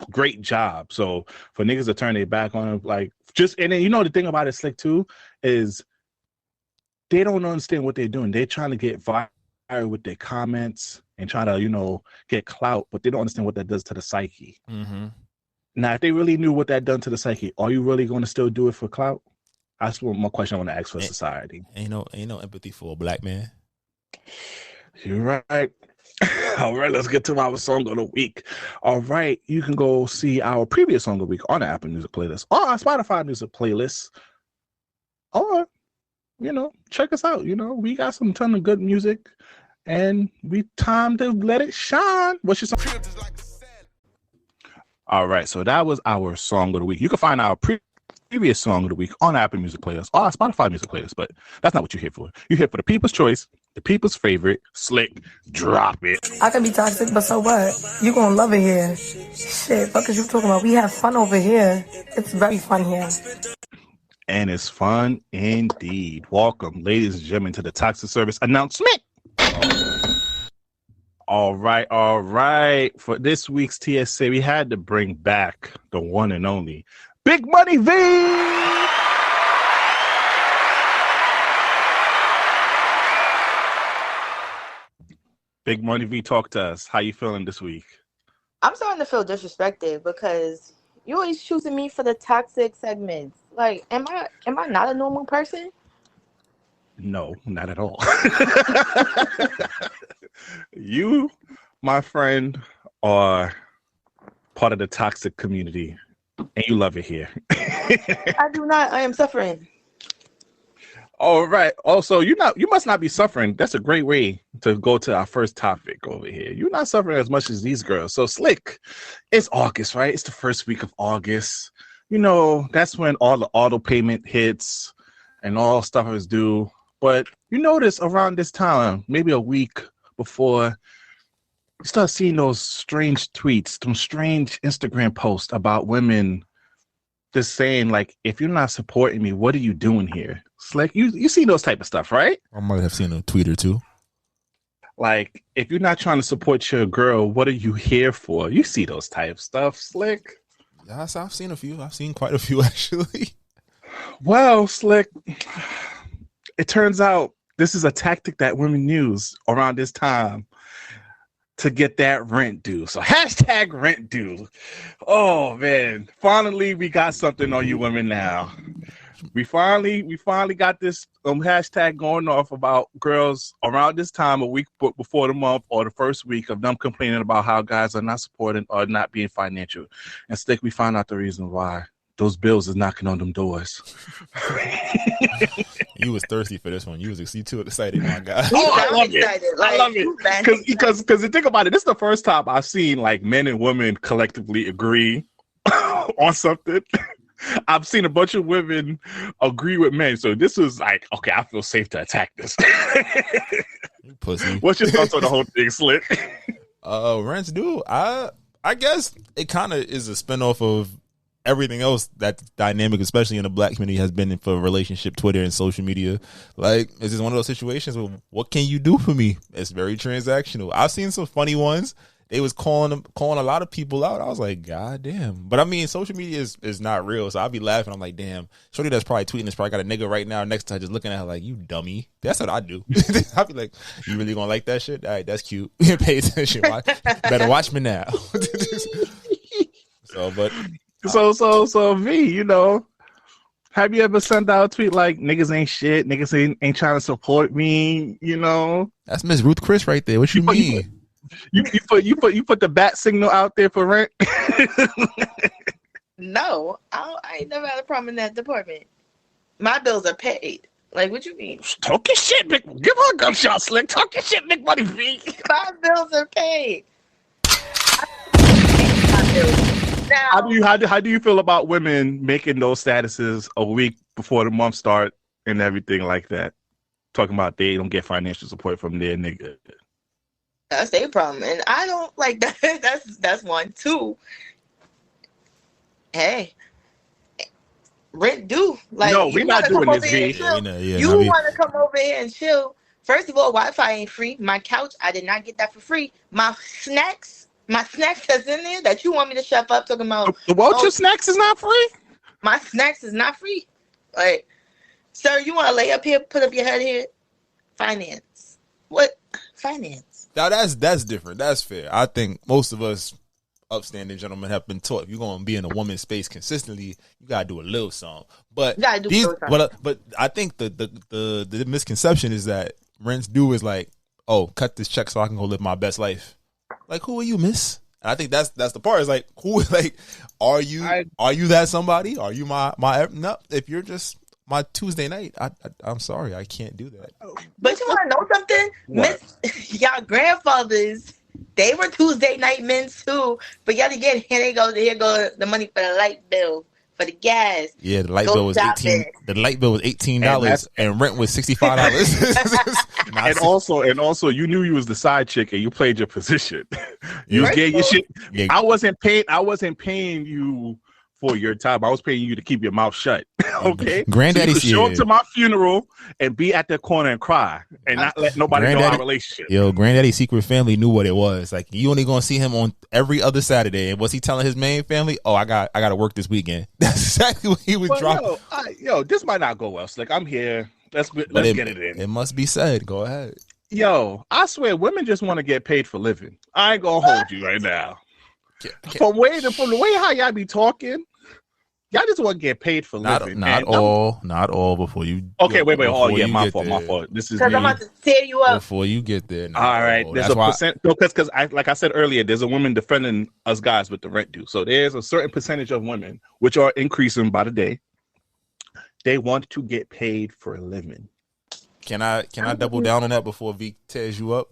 [SPEAKER 2] great job. So for niggas to turn their back on him, like and then the thing about it, Slick, too, is they don't understand what they're doing. They're trying to get viral with their comments and trying to get clout, but they don't understand what that does to the psyche.
[SPEAKER 3] Mm-hmm.
[SPEAKER 2] Now, if they really knew what that done to the psyche, are you really going to still do it for clout? That's one more question I want to ask for society.
[SPEAKER 3] Ain't no empathy for a black man.
[SPEAKER 2] You're right. All right, let's get to our song of the week. All right, you can go see our previous song of the week on the Apple Music playlist or our Spotify Music playlist, or check us out. We got some ton of good music, and we time to let it shine. What's your song? All right, so that was our song of the week. You can find our previous song of the week on Apple Music playlist or our Spotify Music playlist, but that's not what you're here for. You're here for the people's choice, the people's favorite. Slick, drop it.
[SPEAKER 4] I can be toxic, but so what? You gonna love it here. Shit, fuck is you talking about? We have fun over here. It's very fun here.
[SPEAKER 2] And it's fun indeed. Welcome, ladies and gentlemen, to the Toxic Service announcement. All right. For this week's TSA, we had to bring back the one and only Big Money V. Big Money V, talk to us. How you feeling this week?
[SPEAKER 5] I'm starting to feel disrespected because you always choosing me for the toxic segments. Like, am I not a normal person?
[SPEAKER 2] No, not at all. You, my friend, are part of the toxic community, and you love it here.
[SPEAKER 5] I do not. I am suffering.
[SPEAKER 2] All right. Also, you must not be suffering. That's a great way to go to our first topic over here. You're not suffering as much as these girls. So, Slick, it's August, right? It's the first week of August. That's when all the auto payment hits and all stuff is due. But you notice around this time, maybe a week before, you start seeing those strange tweets, some strange Instagram posts about women just saying, like, if you're not supporting me, what are you doing here? It's like, you see those type of stuff, right?
[SPEAKER 3] I might have seen a tweet or two.
[SPEAKER 2] Like, if you're not trying to support your girl, what are you here for? You see those type of stuff, Slick?
[SPEAKER 3] Yes, I've seen a few. I've seen quite a few, actually.
[SPEAKER 2] Well, Slick, it turns out this is a tactic that women use around this time to get that rent due. So hashtag rent due. Oh man, finally we got something on you women now. We finally got this hashtag going off about girls around this time, a week before the month or the first week of them complaining about how guys are not supporting or not being financial. And Stick, we found out the reason why. Those bills is knocking on them doors.
[SPEAKER 3] You was thirsty for this one. You too excited, my guy.
[SPEAKER 2] Oh, I love it. I love it. Because think about it. This is the first time I've seen like men and women collectively agree on something. I've seen a bunch of women agree with men. So this was like, okay, I feel safe to attack this.
[SPEAKER 3] You pussy.
[SPEAKER 2] What's your thoughts on the whole thing, Slick?
[SPEAKER 3] Rents due. I guess it kind of is a spinoff of everything else that dynamic, especially in the black community, has been for relationship Twitter and social media. Like, it's just one of those situations where, what can you do for me? It's very transactional. I've seen some funny ones. They was calling a lot of people out. I was like, God damn. But I mean, social media is not real. So I'll be laughing. I'm like, damn, shorty that's probably tweeting this probably got a nigga right now next to her just looking at her like, you dummy. That's what I do. I'll be like, you really gonna like that shit? All right, that's cute. Pay attention. Better watch me now.
[SPEAKER 2] So V, have you ever sent out a tweet like niggas ain't shit, niggas ain't trying to support me,
[SPEAKER 3] That's Miss Ruth Chris right there. What you mean?
[SPEAKER 2] You put the bat signal out there for rent?
[SPEAKER 5] No, I ain't never had a problem in that department. My bills are paid. Like, what you mean?
[SPEAKER 2] Talk your shit, Big. Give her a gunshot, Slick. Talk your shit, Big Money V.
[SPEAKER 5] My bills are paid. Now,
[SPEAKER 2] How do you feel about women making those statuses a week before the month start and everything like that? Talking about they don't get financial support from their nigga.
[SPEAKER 5] that's their problem, and I don't like that. That's one. Two. Hey, rent due. Like,
[SPEAKER 2] No,
[SPEAKER 5] you
[SPEAKER 2] we're not
[SPEAKER 5] want to come
[SPEAKER 2] doing
[SPEAKER 5] over
[SPEAKER 2] this,
[SPEAKER 5] here and
[SPEAKER 2] V.
[SPEAKER 5] chill.
[SPEAKER 3] Yeah,
[SPEAKER 5] You want to come over here and chill. First of all, Wi-Fi ain't free. My couch, I did not get that for free. My snacks that's in there that you want me to shut up talking about.
[SPEAKER 2] The Welcher
[SPEAKER 5] Oh,
[SPEAKER 2] snacks is not free.
[SPEAKER 5] my snacks is not free. Like, sir, you want to lay up here, put up your head here? Finance. What? Finance.
[SPEAKER 3] Now that's different. That's fair. I think most of us upstanding gentlemen have been taught if you're gonna be in a woman's space consistently, you gotta do a little something. But
[SPEAKER 5] You gotta do a little something.
[SPEAKER 3] but I think the misconception is that rents due is like, oh, cut this check so I can go live my best life. Like, who are you, miss? And I think that's the part. Is like, who, like, are you that somebody? Are you my no? If you're just my Tuesday night, I'm sorry, I can't do that.
[SPEAKER 5] But you want to know something? Miss, y'all grandfathers, they were Tuesday night men too. But yet again, here go the money for the light bill, for the gas.
[SPEAKER 3] Yeah, the light
[SPEAKER 5] Go
[SPEAKER 3] bill was
[SPEAKER 5] shopping.
[SPEAKER 3] $18. The light bill was $18, and rent was $65.
[SPEAKER 2] And also, you knew you was the side chick, and you played your position. You
[SPEAKER 3] Yeah.
[SPEAKER 2] gave your shit.
[SPEAKER 3] Yeah.
[SPEAKER 2] I wasn't paying you for your time. I was paying you to keep your mouth shut. Okay,
[SPEAKER 3] Granddaddy,
[SPEAKER 2] so you could show up to my funeral and be at the corner and cry and not let nobody know our relationship.
[SPEAKER 3] Yo, Granddaddy's secret family knew what it was. Like, you only gonna see him on every other Saturday. And was he telling his main family, "Oh, I got to work this weekend"? That's exactly what he was dropping.
[SPEAKER 2] Yo, this might not go well. Slick, I'm here. Let's get it in.
[SPEAKER 3] It must be said. Go ahead.
[SPEAKER 2] Yo, I swear, women just want to get paid for living. I ain't gonna hold you right now. From the way how y'all be talking, y'all just want to get paid for living.
[SPEAKER 3] Not all before you.
[SPEAKER 2] Okay, wait. Oh yeah, my fault. This is
[SPEAKER 5] because I'm about to tear you up
[SPEAKER 3] before you get there.
[SPEAKER 2] All right, there's a percent. No, because like I said earlier, there's a woman defending us guys with the rent due. So there's a certain percentage of women, which are increasing by the day. They want to get paid for a living.
[SPEAKER 3] Can I double down on that before V tears you up?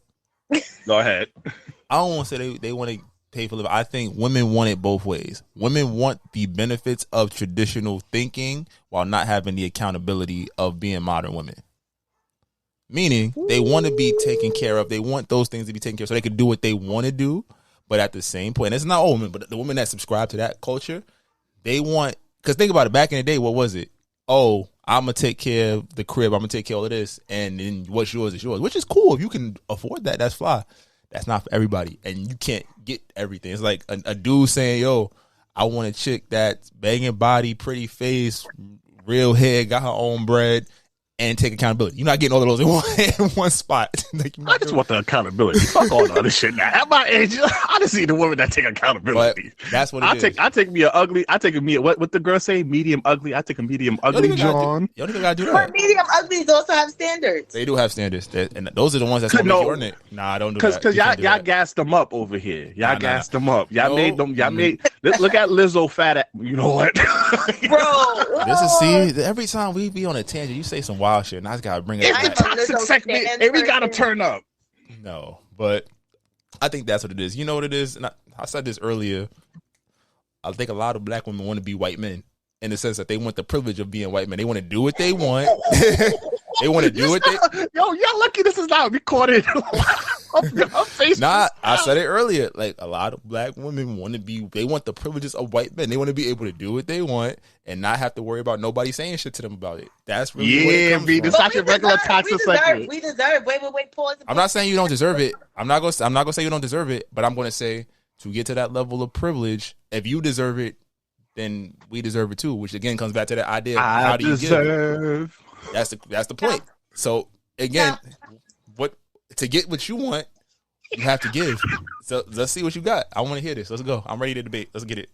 [SPEAKER 2] Go ahead.
[SPEAKER 3] I don't want to say they want to pay for living. I think women want it both ways. Women want the benefits of traditional thinking while not having the accountability of being modern women. Meaning they want to be taken care of. They want those things to be taken care of so they can do what they want to do. But at the same point, and it's not all women, but the women that subscribe to that culture, they want, because think about it, back in the day, what was it? Oh, I'm going to take care of the crib. I'm going to take care of all of this. And then what's yours is yours, which is cool. If you can afford that, that's fly. That's not for everybody. And you can't get everything. It's like a dude saying, yo, I want a chick that's banging body, pretty face, real hair, got her own bread, and take accountability. You're not getting all of those in one spot. Like,
[SPEAKER 2] I just want the accountability. Fuck all the other shit now. At my age, I just see the woman that take accountability.
[SPEAKER 3] But that's what it is.
[SPEAKER 2] I take me a ugly. I take a me. What the girl say? Medium ugly. I take a medium ugly John.
[SPEAKER 3] You don't even gotta do that.
[SPEAKER 5] But medium uglies also have standards.
[SPEAKER 3] They do have standards, and those are the ones that's gonna make you earn it. Nah, I don't do that.
[SPEAKER 2] Because y'all gassed them up over here. Y'all gassed them up. Y'all made them. Y'all made. Look at Lizzo fat. You know what,
[SPEAKER 5] bro?
[SPEAKER 3] This is see. Every time we be on a tangent, you say some wild shit, and I just gotta bring it.
[SPEAKER 2] It's the toxic segment, and we gotta turn up.
[SPEAKER 3] No, but I think that's what it is. You know what it is? And I said this earlier. I think a lot of black women want to be white men in the sense that they want the privilege of being white men. They want to do what they want. They want to do what they.
[SPEAKER 2] Yo, y'all lucky this is not recorded.
[SPEAKER 3] Nah, I said it earlier. Like, a lot of black women want to be. They want the privileges of white men. They want to be able to do what they want and not have to worry about nobody saying shit to them about it. That's really what it comes from.
[SPEAKER 2] It's not your regular toxic segment.
[SPEAKER 5] We deserve. Wait. Pause.
[SPEAKER 3] I'm not saying you don't deserve it. I'm not gonna say you don't deserve it. But I'm gonna say to get to that level of privilege, if you deserve it, then we deserve it too. Which again comes back to that idea of how do you give? That's the point. So again, to get what you want, you have to give. So let's see what you got. I want to hear this. Let's go. I'm ready to debate. Let's get it.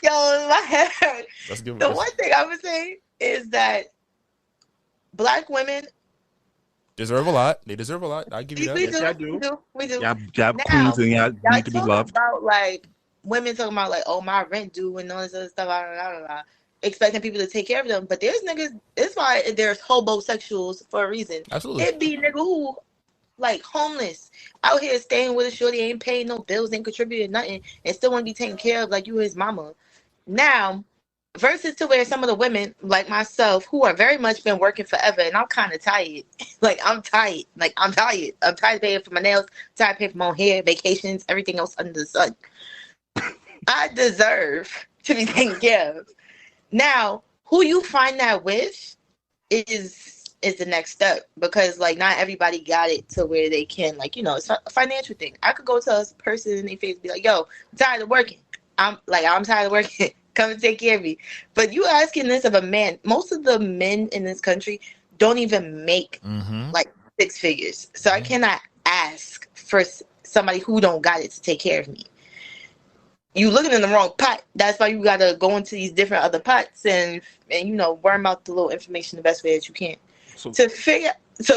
[SPEAKER 5] Yo, my head.
[SPEAKER 3] Let's give it.
[SPEAKER 5] The one thing I would say is that black women
[SPEAKER 3] deserve a lot. They deserve a lot. I give you that.
[SPEAKER 5] We do.
[SPEAKER 2] Y'all queens and y'all need to be loved.
[SPEAKER 5] About like women talking about like, oh, my rent due and all this other stuff. Blah, blah, blah, blah, expecting people to take care of them, but there's niggas. It's why there's homosexuals for a reason.
[SPEAKER 3] Absolutely.
[SPEAKER 5] It be nigga who like homeless out here staying with a shorty, ain't paying no bills, ain't contributing nothing, and still want to be taken care of like you his mama. Now, versus to where some of the women like myself who are very much been working forever, and I'm kind of tired. I'm tired. I'm tired of paying for my nails, tired of paying for my own hair, vacations, everything else under the sun. I deserve to be taken care of. Now, who you find that with is the next step, because like not everybody got it to where they can, like, you know, it's a financial thing. I could go to a person in their face and be like, yo, I'm tired of working. I'm tired of working. Come and take care of me. But you asking this of a man. Most of the men in this country don't even make like 6 figures. So I cannot ask for somebody who don't got it to take care of me. You looking in the wrong pot. That's why you gotta go into these different other pots and you know, worm out the little information the best way that you can. So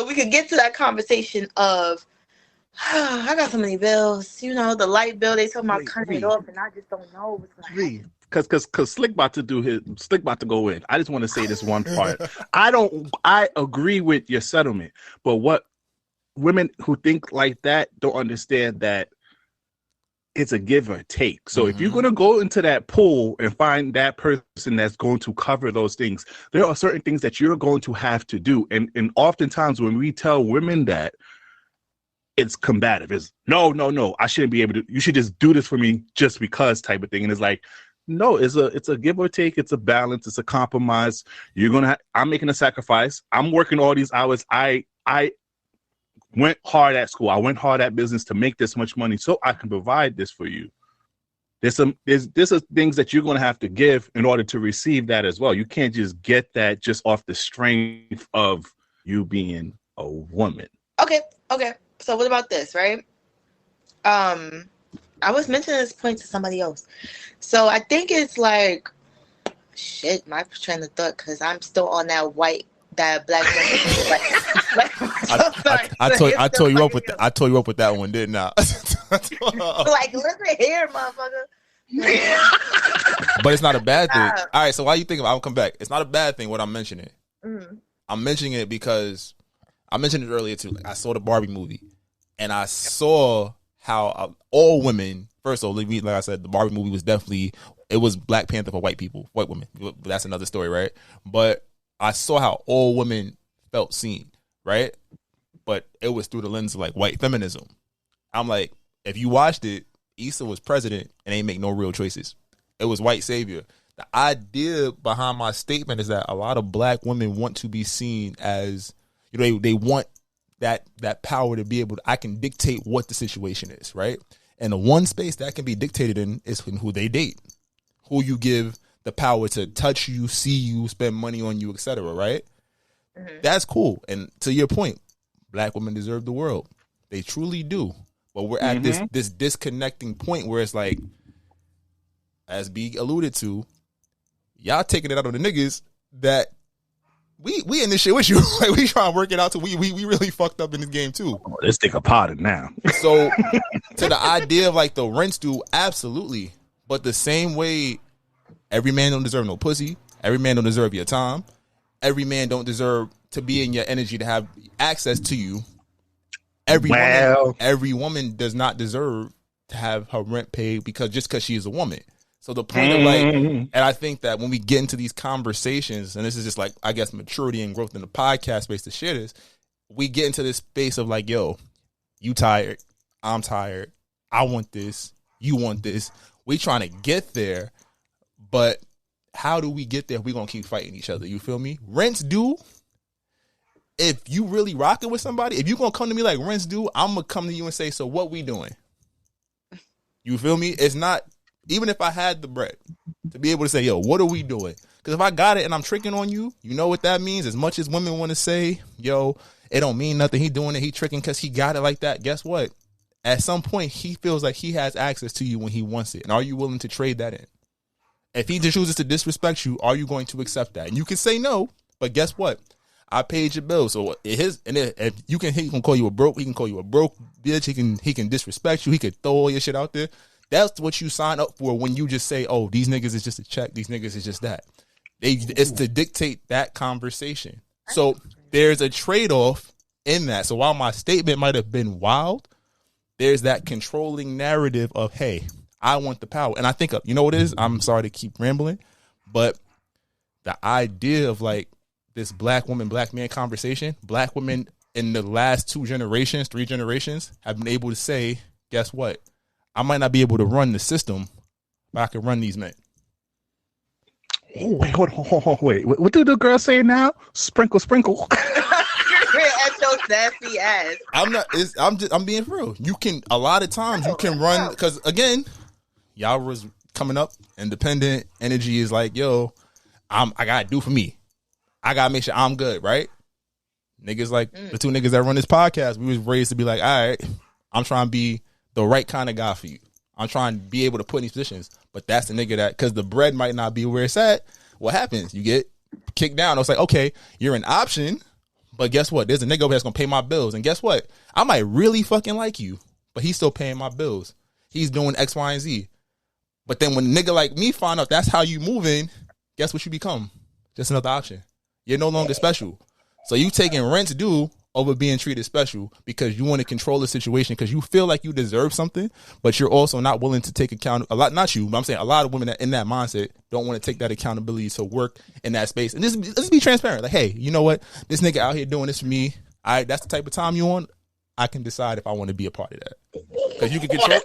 [SPEAKER 5] we could get to that conversation of I got so many bills. You know, the light bill, they talking about cutting it off, and I just don't know what's going on.
[SPEAKER 2] Because Slick about to go in. I just want to say this one part. I agree with your settlement, but what women who think like that don't understand that it's a give or take. So if you're going to go into that pool and find that person that's going to cover those things, there are certain things that you're going to have to do. And oftentimes when we tell women that, it's combative. It's no, I shouldn't be able to, you should just do this for me just because type of thing. And it's like, no, it's a give or take. It's a balance. It's a compromise. I'm making a sacrifice. I'm working all these hours. I went hard at school. I went hard at business to make this much money so I can provide this for you. There's things that you're going to have to give in order to receive that as well. You can't just get that just off the strength of you being a woman.
[SPEAKER 5] Okay. So what about this, right? I was mentioning this point to somebody else. So I think it's like, shit, my train of thought, because I'm still on that black
[SPEAKER 3] I tore you up with that one, didn't I?
[SPEAKER 5] Like, listen here, motherfucker.
[SPEAKER 3] But it's not a bad thing. All right, so why you think I'll come back? It's not a bad thing what I'm mentioning. I'm mentioning it because I mentioned it earlier too. Like, I saw the Barbie movie, and I saw how all women. First of all, like I said, the Barbie movie was definitely, it was Black Panther for white people, white women. That's another story, right? But I saw how all women felt seen, right? But it was through the lens of like white feminism. I'm like, if you watched it, Issa was president and ain't make no real choices. It was white savior. The idea behind my statement is that a lot of Black women want to be seen as, you know, they want that power to be able to, I can dictate what the situation is, right? And the one space that can be dictated in is in who they date, who you give the power to touch you, see you, spend money on you, etc. Right? That's cool. And to your point, Black women deserve the world. They truly do. But we're at this disconnecting point where it's like, as B alluded to, y'all taking it out on the niggas that we in this shit with you. Like, we trying to work it out till we really fucked up in this game too.
[SPEAKER 2] Oh, let's take a pot in now.
[SPEAKER 3] So to the idea of like the rents do, absolutely. But the same way, every man don't deserve no pussy. Every man don't deserve your time. Every man don't deserve to be in your energy to have access to you. Every woman does not deserve to have her rent paid because she is a woman. So the point of like, and I think that when we get into these conversations, and this is just like, I guess, maturity and growth in the podcast space to share this, we get into this space of like, yo, you tired, I'm tired, I want this, you want this. We trying to get there, but how do we get there if we going to keep fighting each other? You feel me? Rents due. If you really rocking with somebody, if you going to come to me like rents due, I'm going to come to you and say, so what we doing? You feel me? It's not, even if I had the bread to be able to say, yo, what are we doing? Because if I got it and I'm tricking on you, you know what that means? As much as women want to say, yo, it don't mean nothing, he doing it, he tricking because he got it like that. Guess what? At some point, he feels like he has access to you when he wants it. And are you willing to trade that in? If he just chooses to disrespect you, are you going to accept that? And you can say no, but guess what? I paid your bill. So if he can call you a broke, he can call you a broke bitch. He can disrespect you. He could throw all your shit out there. That's what you sign up for when you just say, oh, these niggas is just a check. These niggas is just that. It's to dictate that conversation. So there's a trade-off in that. So while my statement might have been wild, there's that controlling narrative of, hey, I want the power. And I think, you know what it is? I'm sorry to keep rambling, but the idea of like this Black woman, Black man conversation, Black women in the last 3 generations have been able to say, guess what? I might not be able to run the system, but I can run these men.
[SPEAKER 2] Oh, wait, hold on, wait. What do the girls say now? Sprinkle, sprinkle.
[SPEAKER 5] At your sassy ass.
[SPEAKER 3] I'm being real. You can, a lot of times you can run, because again, y'all was coming up, independent energy is like, yo, I gotta do for me. I gotta make sure I'm good, right? Niggas like the two niggas that run this podcast, we was raised to be like, all right, I'm trying to be the right kind of guy for you. I'm trying to be able to put in these positions. But that's the nigga that, because the bread might not be where it's at, what happens? You get kicked down. It's like, okay, you're an option, but guess what? There's a nigga over here that's gonna pay my bills. And guess what? I might really fucking like you, but he's still paying my bills. He's doing X, Y, and Z. But then when a nigga like me find out that's how you moving, guess what you become? Just another option. You're no longer special. So you taking rent's due over being treated special because you want to control the situation because you feel like you deserve something, but you're also not willing to take account. A lot, not you, but I'm saying a lot of women that in that mindset don't want to take that accountability to work in that space. And let's be transparent. Like, hey, you know what? This nigga out here doing this for me. That's the type of time you on. I can decide if I want to be a part of that. Because you can control.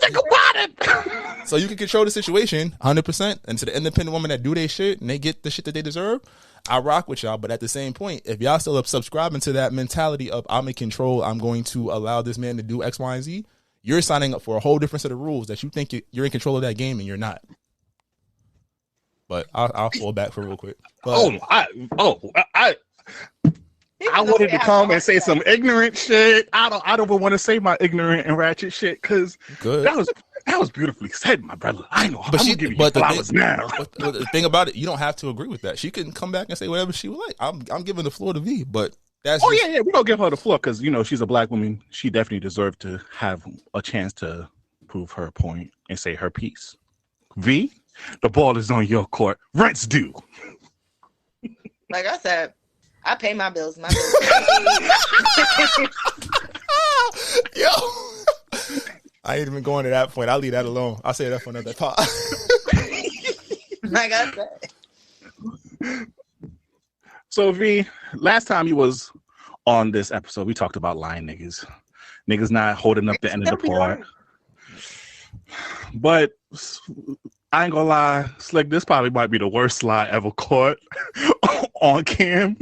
[SPEAKER 3] So you can control the situation 100%. And to the independent women that do their shit and they get the shit that they deserve, I rock with y'all. But at the same point, if y'all still subscribing to that mentality of I'm in control, I'm going to allow this man to do X, Y, and Z, you're signing up for a whole different set of rules that you think you're in control of that game and you're not. But I'll fall back for real quick. But,
[SPEAKER 2] I wanted to come and say some ignorant shit. I don't even want to say my ignorant and ratchet shit because that was beautifully said, my brother. I know. But I'm gonna give you flowers now.
[SPEAKER 3] But the thing about it, you don't have to agree with that. She can come back and say whatever she would like. I'm giving the floor to V, but that's
[SPEAKER 2] yeah. We don't give her the floor because she's a black woman. She definitely deserved to have a chance to prove her point and say her piece. V, the ball is on your court. Rent's due.
[SPEAKER 5] Like I said, I pay my bills. Yo.
[SPEAKER 3] I ain't even going to that point. I'll leave that alone. I'll say that for another part.
[SPEAKER 5] Like I said.
[SPEAKER 2] So V, last time you was on this episode, we talked about lying niggas. Niggas not holding up the end of the part. But I ain't gonna lie, Slick, this probably might be the worst lie ever caught on cam.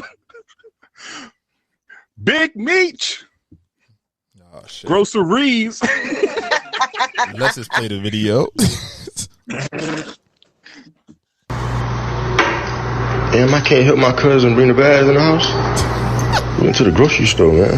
[SPEAKER 2] Big Meech.
[SPEAKER 3] Oh, shit.
[SPEAKER 2] Groceries.
[SPEAKER 3] Let's just play the video.
[SPEAKER 6] Damn, I can't help my cousin bring the bags in the house. We went to the grocery store, man.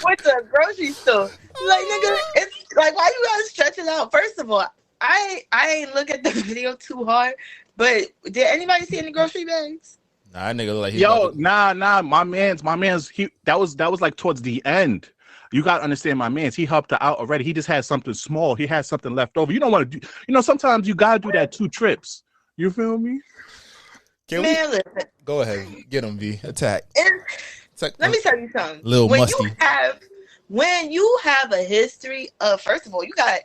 [SPEAKER 5] Went to a grocery store. Like, nigga, it's like, why you gotta stretch it out? First of all, I ain't look at the video too hard, but did anybody see any grocery bags?
[SPEAKER 3] Nah, that nigga look like
[SPEAKER 2] nah. My man's. That was like towards the end. You gotta understand, my man's. He helped her out already. He just had something small. He had something left over. You don't want to do. Sometimes you gotta do that 2 trips. You feel me?
[SPEAKER 5] Listen.
[SPEAKER 3] Go ahead, get him, V. Attack.
[SPEAKER 5] Let me tell you something.
[SPEAKER 3] Little musty.
[SPEAKER 5] When you have a history of, first of all, you got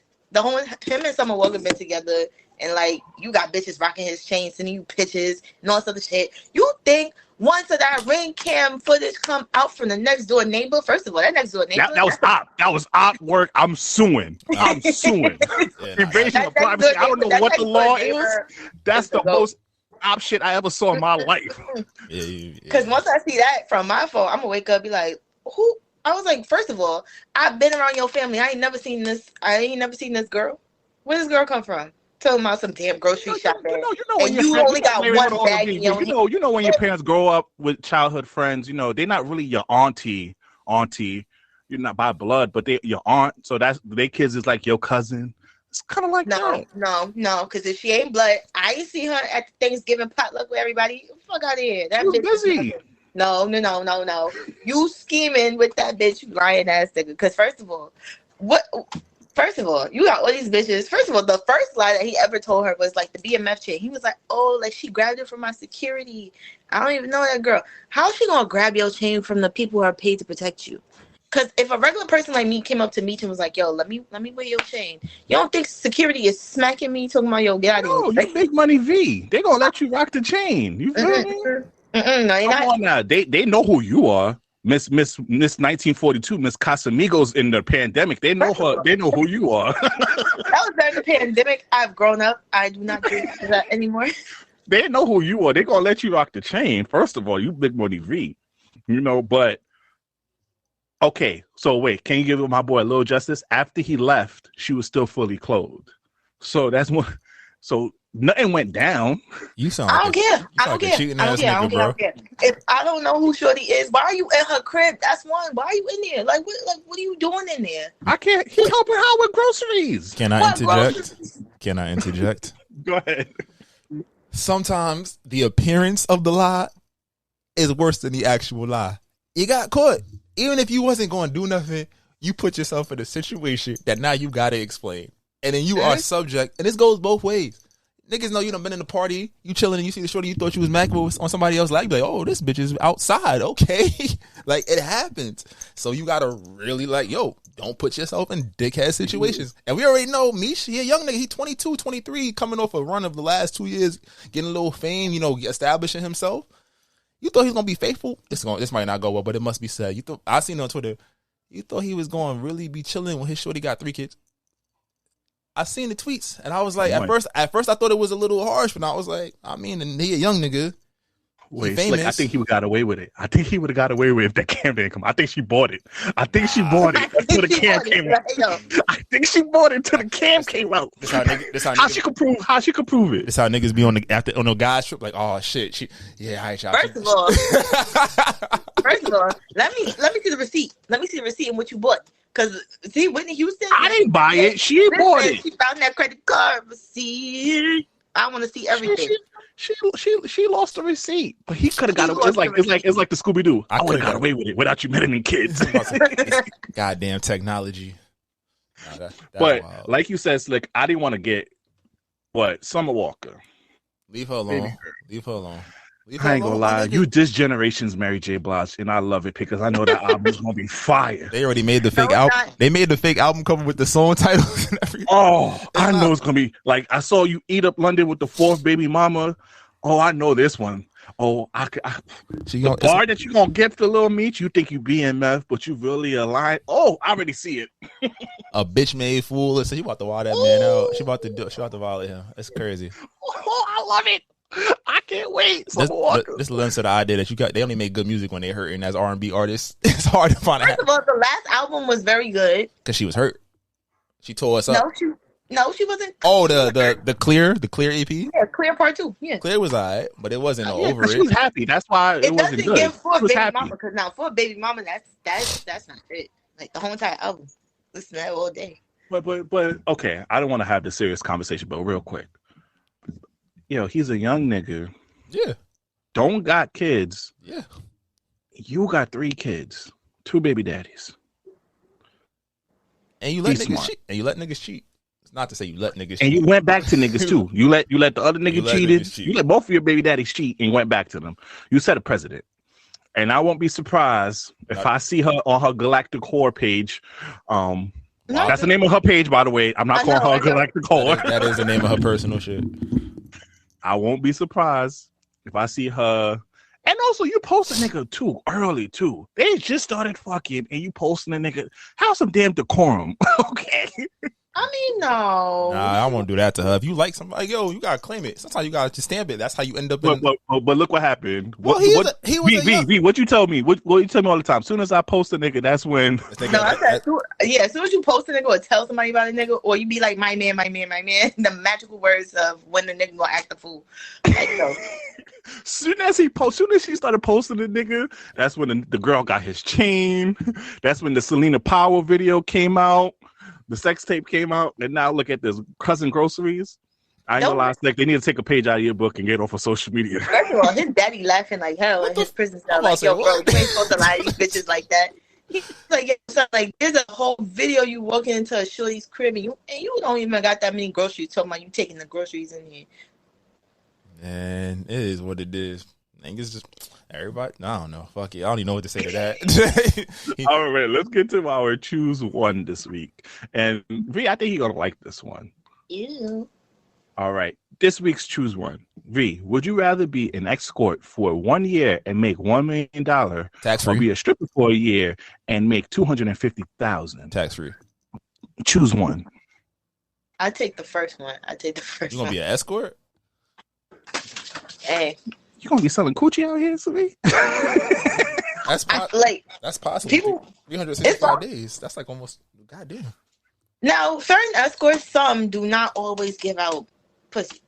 [SPEAKER 5] him and Summer Walker been together. And like you got bitches rocking his chain, sending you pictures and all this other shit. You think once of that ring cam footage come out from the next door neighbor? First of all, that next door neighbor.
[SPEAKER 2] That was op work. I'm suing. Invasion of privacy. I don't know what the law is. That's the most op shit I ever saw in my life.
[SPEAKER 5] Because once I see that from my phone, I'm gonna wake up and be like, who? I was like, first of all, I've been around your family. I ain't never seen this girl. Where does this girl come from? Talking about some damn grocery shopping.
[SPEAKER 2] When you only got one bag in your hand. You know when your parents grow up with childhood friends, they're not really your auntie. You're not by blood, but they your aunt. So that's their kids is like your cousin. It's kind of like
[SPEAKER 5] no. Because if she ain't blood, I ain't see her at the Thanksgiving potluck with everybody. Fuck out of here. That bitch
[SPEAKER 2] busy.
[SPEAKER 5] No. You scheming with that bitch lying ass nigga. Because first of all, you got all these bitches. First of all, the first lie that he ever told her was like the BMF chick. He was like, oh, like she grabbed it from my security. I don't even know that girl. How's she gonna grab your chain from the people who are paid to protect you? Because if a regular person like me came up to Meech and was like, yo, let me wear your chain. You don't think security is smacking me talking about, yo, get out of here?
[SPEAKER 2] No, you Big Money V. They gonna let you rock the chain. You feel me?
[SPEAKER 5] No,
[SPEAKER 2] Come on now. They know who you are. Miss 1942, Miss Casamigos in the pandemic. They know her. They know who you are.
[SPEAKER 5] That was during the pandemic. I've grown up. I do not do that anymore.
[SPEAKER 2] They know who you are. They're gonna let you rock the chain. First of all, you Big Money V. But okay. So wait, can you give my boy a little justice? After he left, she was still fully clothed. So that's one. So nothing went down.
[SPEAKER 3] You sound.
[SPEAKER 5] I don't care. I don't care. If I don't know who Shorty is, why are you in her crib? That's one. Why are you in there? Like what are you doing in there?
[SPEAKER 2] I can't. He helping her with groceries.
[SPEAKER 3] Can I interject?
[SPEAKER 2] Go ahead.
[SPEAKER 3] Sometimes the appearance of the lie is worse than the actual lie. You got caught. Even if you wasn't going to do nothing, you put yourself in a situation that now you got to explain. And then you are subject. And this goes both ways. Niggas know you done been in the party, you chilling, and you see the shorty you thought you was macking with on somebody else. Like, oh, this bitch is outside. Okay. Like, it happens. So you got to really don't put yourself in dickhead situations. And we already know Meech, he a young nigga. He 22, 23, coming off a run of the last 2 years, getting a little fame, establishing himself. You thought he was going to be faithful? This might not go well, but it must be said. I seen it on Twitter. You thought he was going to really be chilling when his shorty got 3 kids? I seen the tweets, and I was like, at first I thought it was a little harsh, but I was like, and he a young nigga.
[SPEAKER 2] Wait, Slick, I think he would have got away with it. I think he would have got away with it if that cam didn't come. I think she bought it. Until the cam came out. I think she bought it until the cam came out. How she could prove it?
[SPEAKER 3] This how niggas be on the guys trip, like, oh shit, y'all.
[SPEAKER 5] First of all, let me see the receipt. Let me see the receipt and what you bought. Because, see, Whitney Houston.
[SPEAKER 2] I didn't buy it. She bought it.
[SPEAKER 5] She found that credit card receipt. I want to see everything.
[SPEAKER 2] She lost the receipt, but he could have got away. It's like the Scooby Doo. I would have got away with it without you meddling kids.
[SPEAKER 3] Goddamn technology.
[SPEAKER 2] But wild. Like you said, Slick, I didn't want to get Summer Walker.
[SPEAKER 3] Leave her alone. Leave her alone.
[SPEAKER 2] I ain't gonna lie, you this generation's Mary J. Blige, and I love it because I know that album's gonna be fire.
[SPEAKER 3] They already made the fake album. They made the fake album cover with the song titles and everything.
[SPEAKER 2] Oh, I know it's gonna be like I saw you eat up London with the 4th baby mama. Oh, I know this one. Oh, the bar that you gonna get for Lil Meech, you think you BMF, but you really aligned. Oh, I already see it.
[SPEAKER 3] A bitch made fool. So you about to wild that man out. She about to violate him. That's crazy.
[SPEAKER 2] Oh, I love it. I can't wait.
[SPEAKER 3] This lends to the idea that they only make good music when they're hurting as R&B artists. It's hard to find.
[SPEAKER 5] First of all, the last album was very good
[SPEAKER 3] because she was hurt. She tore us up.
[SPEAKER 5] No, she wasn't.
[SPEAKER 3] Oh, the Clear EP.
[SPEAKER 5] Yeah, Clear Part 2. Yeah,
[SPEAKER 3] Clear was alright, but it wasn't over it.
[SPEAKER 2] She was happy. That's why it wasn't good.
[SPEAKER 5] Give for Baby Mama because now for Baby Mama, that's not it. Like the whole entire album, listen to that all day.
[SPEAKER 2] But okay, I don't want to have this serious conversation, but real quick. He's a young nigga.
[SPEAKER 3] Yeah.
[SPEAKER 2] Don't got kids.
[SPEAKER 3] Yeah.
[SPEAKER 2] You got 3 kids, 2 baby daddies.
[SPEAKER 3] And you let niggas cheat. It's not to say you let niggas cheat.
[SPEAKER 2] And you went back to niggas too. You let the other nigga cheated. You let both of your baby daddies cheat and went back to them. You set a precedent. And I won't be surprised if I see her on her Galactic Whore page. That's the name of her page, by the way. I'm not calling her Galactic Whore.
[SPEAKER 3] That is the name of her personal shit.
[SPEAKER 2] I won't be surprised if I see her. And also, you post a nigga too early too. They just started fucking, and you posting a nigga. Have some damn decorum, okay?
[SPEAKER 5] I mean, no.
[SPEAKER 3] Nah, I won't do that to her. If you like somebody, you gotta claim it. Sometimes you gotta just stamp it. That's how you end up.
[SPEAKER 2] But look what happened.
[SPEAKER 3] Well,
[SPEAKER 2] what you tell me? What you tell me all the time? As soon as I post a nigga, that's when.
[SPEAKER 5] As soon as you post a nigga or tell somebody about a nigga, or you be like, my man, the magical words of when the nigga gonna act the fool.
[SPEAKER 2] Soon as she started posting the nigga, that's when the girl got his chain. That's when the Selena Powell video came out. The sex tape came out, and now look at this cousin Groceries. I ain't gonna lie, like they need to take a page out of your book and get off of social media.
[SPEAKER 5] First of all, his daddy laughing like hell in his prison cell. Like, yo, bro, you ain't supposed to lie to these bitches like that. He's like, there's a whole video you walking into a shorty's crib and you don't even got that many groceries. Talking about you taking the groceries in here.
[SPEAKER 3] Man, it is what it is. Niggas just everybody. I don't know. Fuck it. I don't even know what to say to that.
[SPEAKER 2] All right, let's get to our choose one this week. And V, I think you're gonna like this one.
[SPEAKER 5] Ew.
[SPEAKER 2] All right, This week's choose one. V, would you rather be an escort for 1 year and make $1 million,
[SPEAKER 3] Tax
[SPEAKER 2] or
[SPEAKER 3] free.
[SPEAKER 2] be a stripper for a year and make $250,000?
[SPEAKER 3] Tax free.
[SPEAKER 2] Choose one.
[SPEAKER 5] I take the first one.
[SPEAKER 3] You gonna be an escort?
[SPEAKER 5] Hey,
[SPEAKER 2] You gonna be selling coochie out here, V?
[SPEAKER 3] That's possible.
[SPEAKER 5] People,
[SPEAKER 3] 365 days. That's like almost goddamn.
[SPEAKER 5] now, certain escorts, some do not always give out pussy.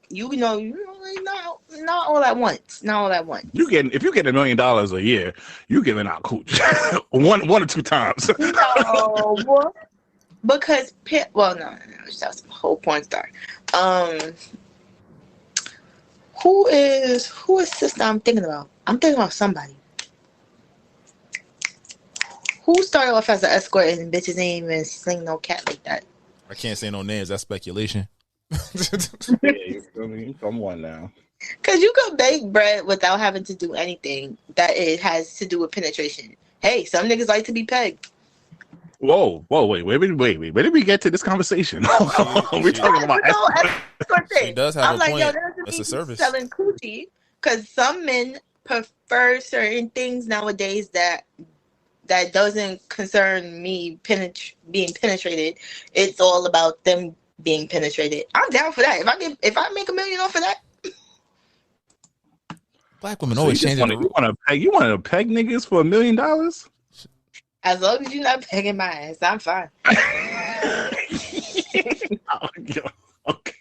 [SPEAKER 5] You know, not all at once. Not all at once.
[SPEAKER 2] If you get $1 million a year, you giving out cooch one or two times.
[SPEAKER 5] No, because no, that's the whole porn star. Who is sister I'm thinking about? I'm thinking about somebody. Who started off as an escort and bitches ain't even sling no cat like that?
[SPEAKER 3] I can't say no names. That's speculation.
[SPEAKER 2] Yeah, you feel me? Come on now.
[SPEAKER 5] Because you could bake bread without having to do anything that it has to do with penetration. Hey, some niggas like to be pegged.
[SPEAKER 2] Wait. Where did we get to this conversation? We're talking about
[SPEAKER 5] escort thing.
[SPEAKER 3] She does have
[SPEAKER 5] I'm
[SPEAKER 3] a
[SPEAKER 5] like,
[SPEAKER 3] point.
[SPEAKER 5] yo, there's
[SPEAKER 3] It's a
[SPEAKER 5] people
[SPEAKER 3] service.
[SPEAKER 5] selling coochie because some men prefer certain things nowadays that doesn't concern me being penetrated. It's all about them being penetrated. I'm down for that. If I make $1 million off of that.
[SPEAKER 3] Black women always changing.
[SPEAKER 2] You want to peg niggas for $1 million?
[SPEAKER 5] As long as you're not pegging my ass, I'm fine.
[SPEAKER 2] Okay.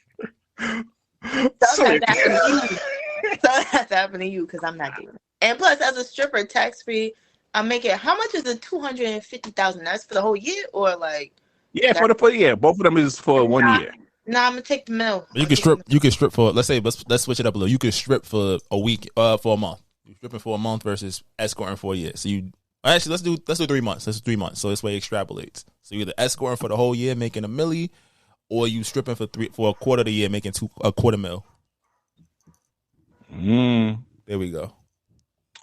[SPEAKER 5] Something has to happen to you because I'm not doing it. And plus, as a stripper, tax free, I'm making. How much is the $250,000? That's for the whole year, or like?
[SPEAKER 2] Yeah, for the year. Both of them is for 1 year.
[SPEAKER 5] Nah, I'm gonna take the mill.
[SPEAKER 3] You can strip. You can strip for. Let's switch it up a little. You can strip for a week. For a month. You're stripping for a month versus escorting for a year. So you actually let's do 3 months. Let's do 3 months. So this way it extrapolates. So you're either escorting for the whole year making $1 million, or you stripping for a quarter of the year making $250,000. There we go.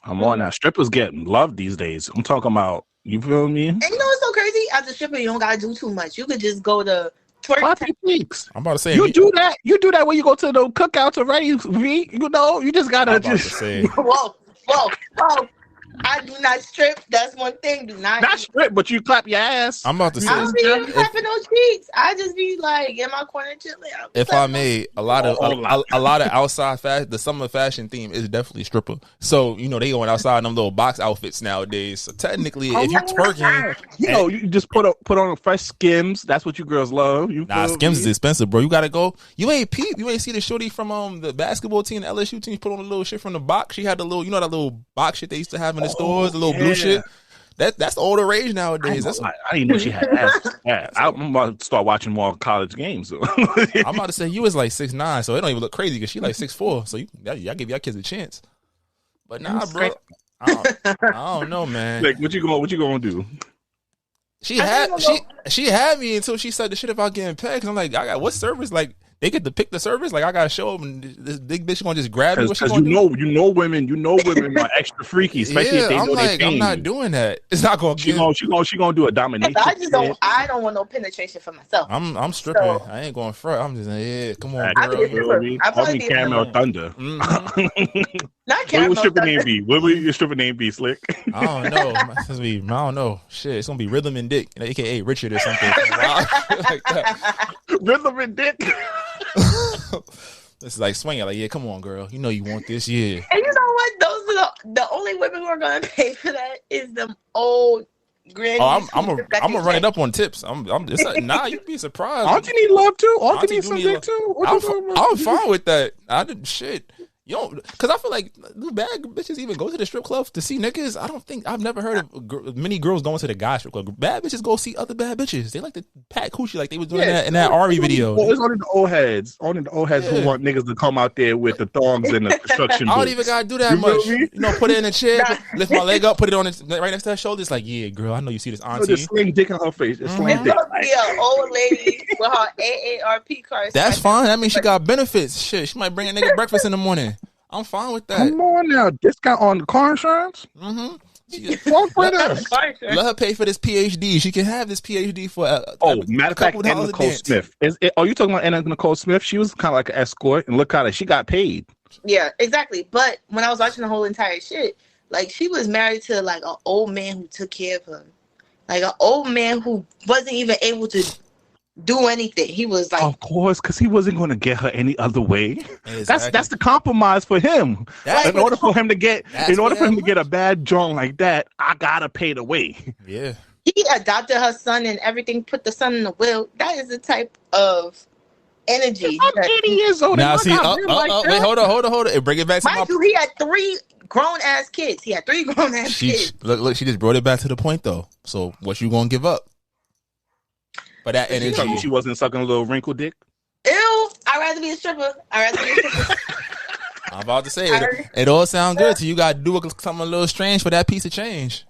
[SPEAKER 2] I'm on that. Strippers getting love these days. I'm talking about. You feel me?
[SPEAKER 5] And you know what's so crazy? As a stripper, you don't gotta do too much. You could just go to twerk.
[SPEAKER 2] Weeks.
[SPEAKER 3] I'm about to say
[SPEAKER 2] you do that. You do that when you go to the cookouts already. V. You know, you just gotta just.
[SPEAKER 5] Whoa! I do not strip. That's one thing. Do not
[SPEAKER 2] strip, but you clap your ass.
[SPEAKER 3] I'm about to say.
[SPEAKER 5] I don't be clapping no cheeks. I just be like in my corner chilling.
[SPEAKER 3] If I may, a lot of outside fashion, the summer fashion theme is definitely stripper. So you know they going outside in them little box outfits nowadays. So technically, if you twerking,
[SPEAKER 2] you just put on fresh Skims. That's what you girls love.
[SPEAKER 3] Skims is expensive, bro. You gotta go. You ain't peep. You ain't see the shorty from the basketball team, the LSU team. Put on a little shit from the box. She had the little, that little box shit they used to have in the stores, the little blue shit. That's all the rage nowadays. I
[SPEAKER 2] didn't know she had ass. I'm about to start watching more college games. So.
[SPEAKER 3] I'm about to say you was like 6'9", so it don't even look crazy because she like 6'4". So y'all give y'all kids a chance. But nah, bro, I don't know, man.
[SPEAKER 2] Like, what you gonna do?
[SPEAKER 3] She had me until she said the shit about getting pegged. I'm like, I got what service? Like they get to pick the service. Like I gotta show them this big bitch gonna just grab me.
[SPEAKER 2] Because you know women are extra freaky, especially if they know they paying.
[SPEAKER 3] I'm not doing that. It's not gonna. She
[SPEAKER 2] gonna do a domination.
[SPEAKER 5] I don't want no penetration for myself.
[SPEAKER 3] I'm stripping. So, I ain't going front. I'm just like, come on,
[SPEAKER 2] girl. I'll be Caramel Thunder.
[SPEAKER 5] Mm-hmm. Not
[SPEAKER 2] Caramel. What would your stripping name be? What would your stripping name be, Slick?
[SPEAKER 3] I don't know. I don't know. Shit, it's gonna be Rhythm and Dick, aka Richard or something like that.
[SPEAKER 2] Rhythm and Dick.
[SPEAKER 3] This is like swinging. Like, yeah, come on, girl. You know you want this, yeah.
[SPEAKER 5] And you know what? Those are the only women who are gonna pay for that is them old grannies.
[SPEAKER 3] Oh, I'm gonna run it up on tips. I'm just like, nah, you'd be surprised.
[SPEAKER 2] Auntie need love too. Auntie need some dick too.
[SPEAKER 3] I'm fine with that. I didn't shit. You know, because I feel like bad bitches even go to the strip club to see niggas. I've never heard of many girls going to the guy strip club. Bad bitches go see other bad bitches. They like to pat coochie like they was doing in that Ari video.
[SPEAKER 2] Well, it's only the old heads. Only the old heads who want niggas to come out there with the thongs and the construction boots.
[SPEAKER 3] I don't even gotta do that much. You know, put it in a chair, lift my leg up, put it on it right next to her shoulder. It's like, yeah, girl, I know you see this auntie.
[SPEAKER 2] Just sling dick in her face. Just sling dick.
[SPEAKER 5] Be an old lady with her AARP card.
[SPEAKER 3] That's fine. That means she got benefits. Shit, she might bring a nigga breakfast in the morning. I'm fine with that.
[SPEAKER 2] Come on now, discount on the car insurance. Fuck with us.
[SPEAKER 3] Let her pay for this PhD. She can have this PhD for
[SPEAKER 2] matter of fact, Anna Nicole Smith. Are you talking about Anna Nicole Smith? She was kind of like an escort, and look how she got paid.
[SPEAKER 5] Yeah, exactly. But when I was watching the whole entire shit, like she was married to like an old man who took care of her, like an old man who wasn't even able to do anything. He was like,
[SPEAKER 2] of course, because he wasn't going to get her any other way.
[SPEAKER 3] Exactly.
[SPEAKER 2] That's the compromise for him. In order for him to get a bad joint like that, I gotta pay the way.
[SPEAKER 3] Yeah.
[SPEAKER 5] He adopted her son and everything, put the son in the will. That is the type of energy.
[SPEAKER 2] I'm 80 years old.
[SPEAKER 3] Now see, wait, hold on. Bring it back to
[SPEAKER 5] Mind you, he had 3 grown-ass kids. Kids.
[SPEAKER 3] Look, she just brought it back to the point, though. So what you gonna give up? But that energy.
[SPEAKER 2] She wasn't sucking a little wrinkle dick?
[SPEAKER 5] Ew, I'd rather be a stripper. I'm
[SPEAKER 3] about to say it all sounds good till you gotta do something a little strange for that piece of change.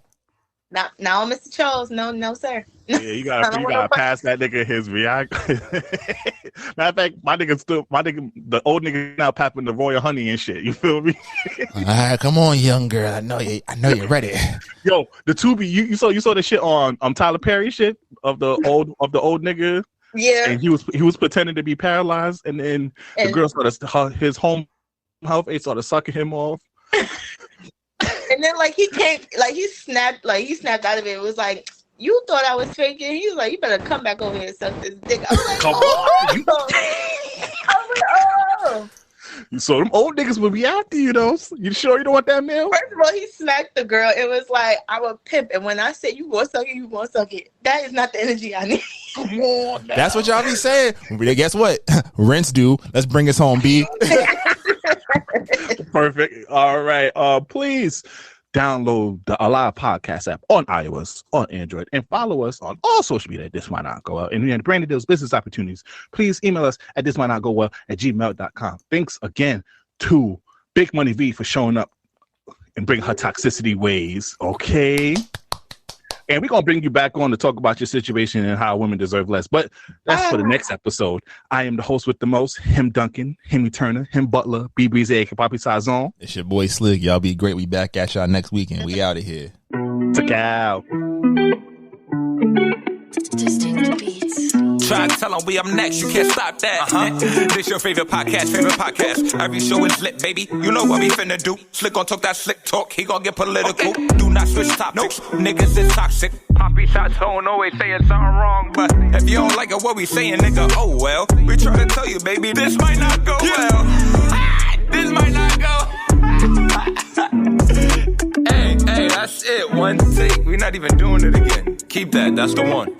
[SPEAKER 5] Now, Mr. Charles, no, sir.
[SPEAKER 2] Yeah, you gotta pass that nigga his reaction. Matter of fact, the old nigga now papping the royal honey and shit. You feel me?
[SPEAKER 3] All right, come on, young girl. I know you're ready.
[SPEAKER 2] Yo, the Tubi, you saw the shit on Tyler Perry shit of the old nigga.
[SPEAKER 5] Yeah,
[SPEAKER 2] and he was pretending to be paralyzed, and then the girl started his home health aide started sucking him off.
[SPEAKER 5] And then he snapped out of it. It was like, you thought I was faking. He was like, you better come back over here and suck this dick. I was like,
[SPEAKER 2] come on.
[SPEAKER 5] Oh.
[SPEAKER 2] So them old niggas will be after you, though. You sure you don't want that meal?
[SPEAKER 5] First of all, he smacked the girl. It was like, I'm a pimp. And when I said you gonna suck it, you gonna suck it. That is not the energy I need.
[SPEAKER 2] Come on now.
[SPEAKER 3] That's what y'all be saying. Guess what? Rinse do. Let's bring us home, B.
[SPEAKER 2] Perfect. All right. Please download the Alive Podcast app on iOS, on Android, and follow us on all social media. This might not go well. And then branded deals, business opportunities. Please email us at thismightnotgowell@gmail.com. Thanks again to Big Money V for showing up and bringing her toxicity ways. Okay. And we're going to bring you back on to talk about your situation and how women deserve less. But that's for the next episode. I am the host with the most, him Duncan, him Turner, him Butler, B Breeze, A.K. Poppy Sazon.
[SPEAKER 3] It's your boy Slick. Y'all be great. We back at y'all next weekend. We out of here.
[SPEAKER 2] Took out.
[SPEAKER 7] Distinct beats.
[SPEAKER 1] Try to tell them we up next, you can't stop that. This your favorite podcast. Every show is lit, baby. You know what we finna do. Slick gon' talk that slick talk, he gon' get political. Okay. Do not switch topics, niggas is toxic. Poppy shots don't always saying something wrong, but if you don't like it, what we saying, nigga, oh well. We try to tell you, baby, this might not go well. This might not go. Hey, that's it. One take. We're not even doing it again. Keep that. That's the one.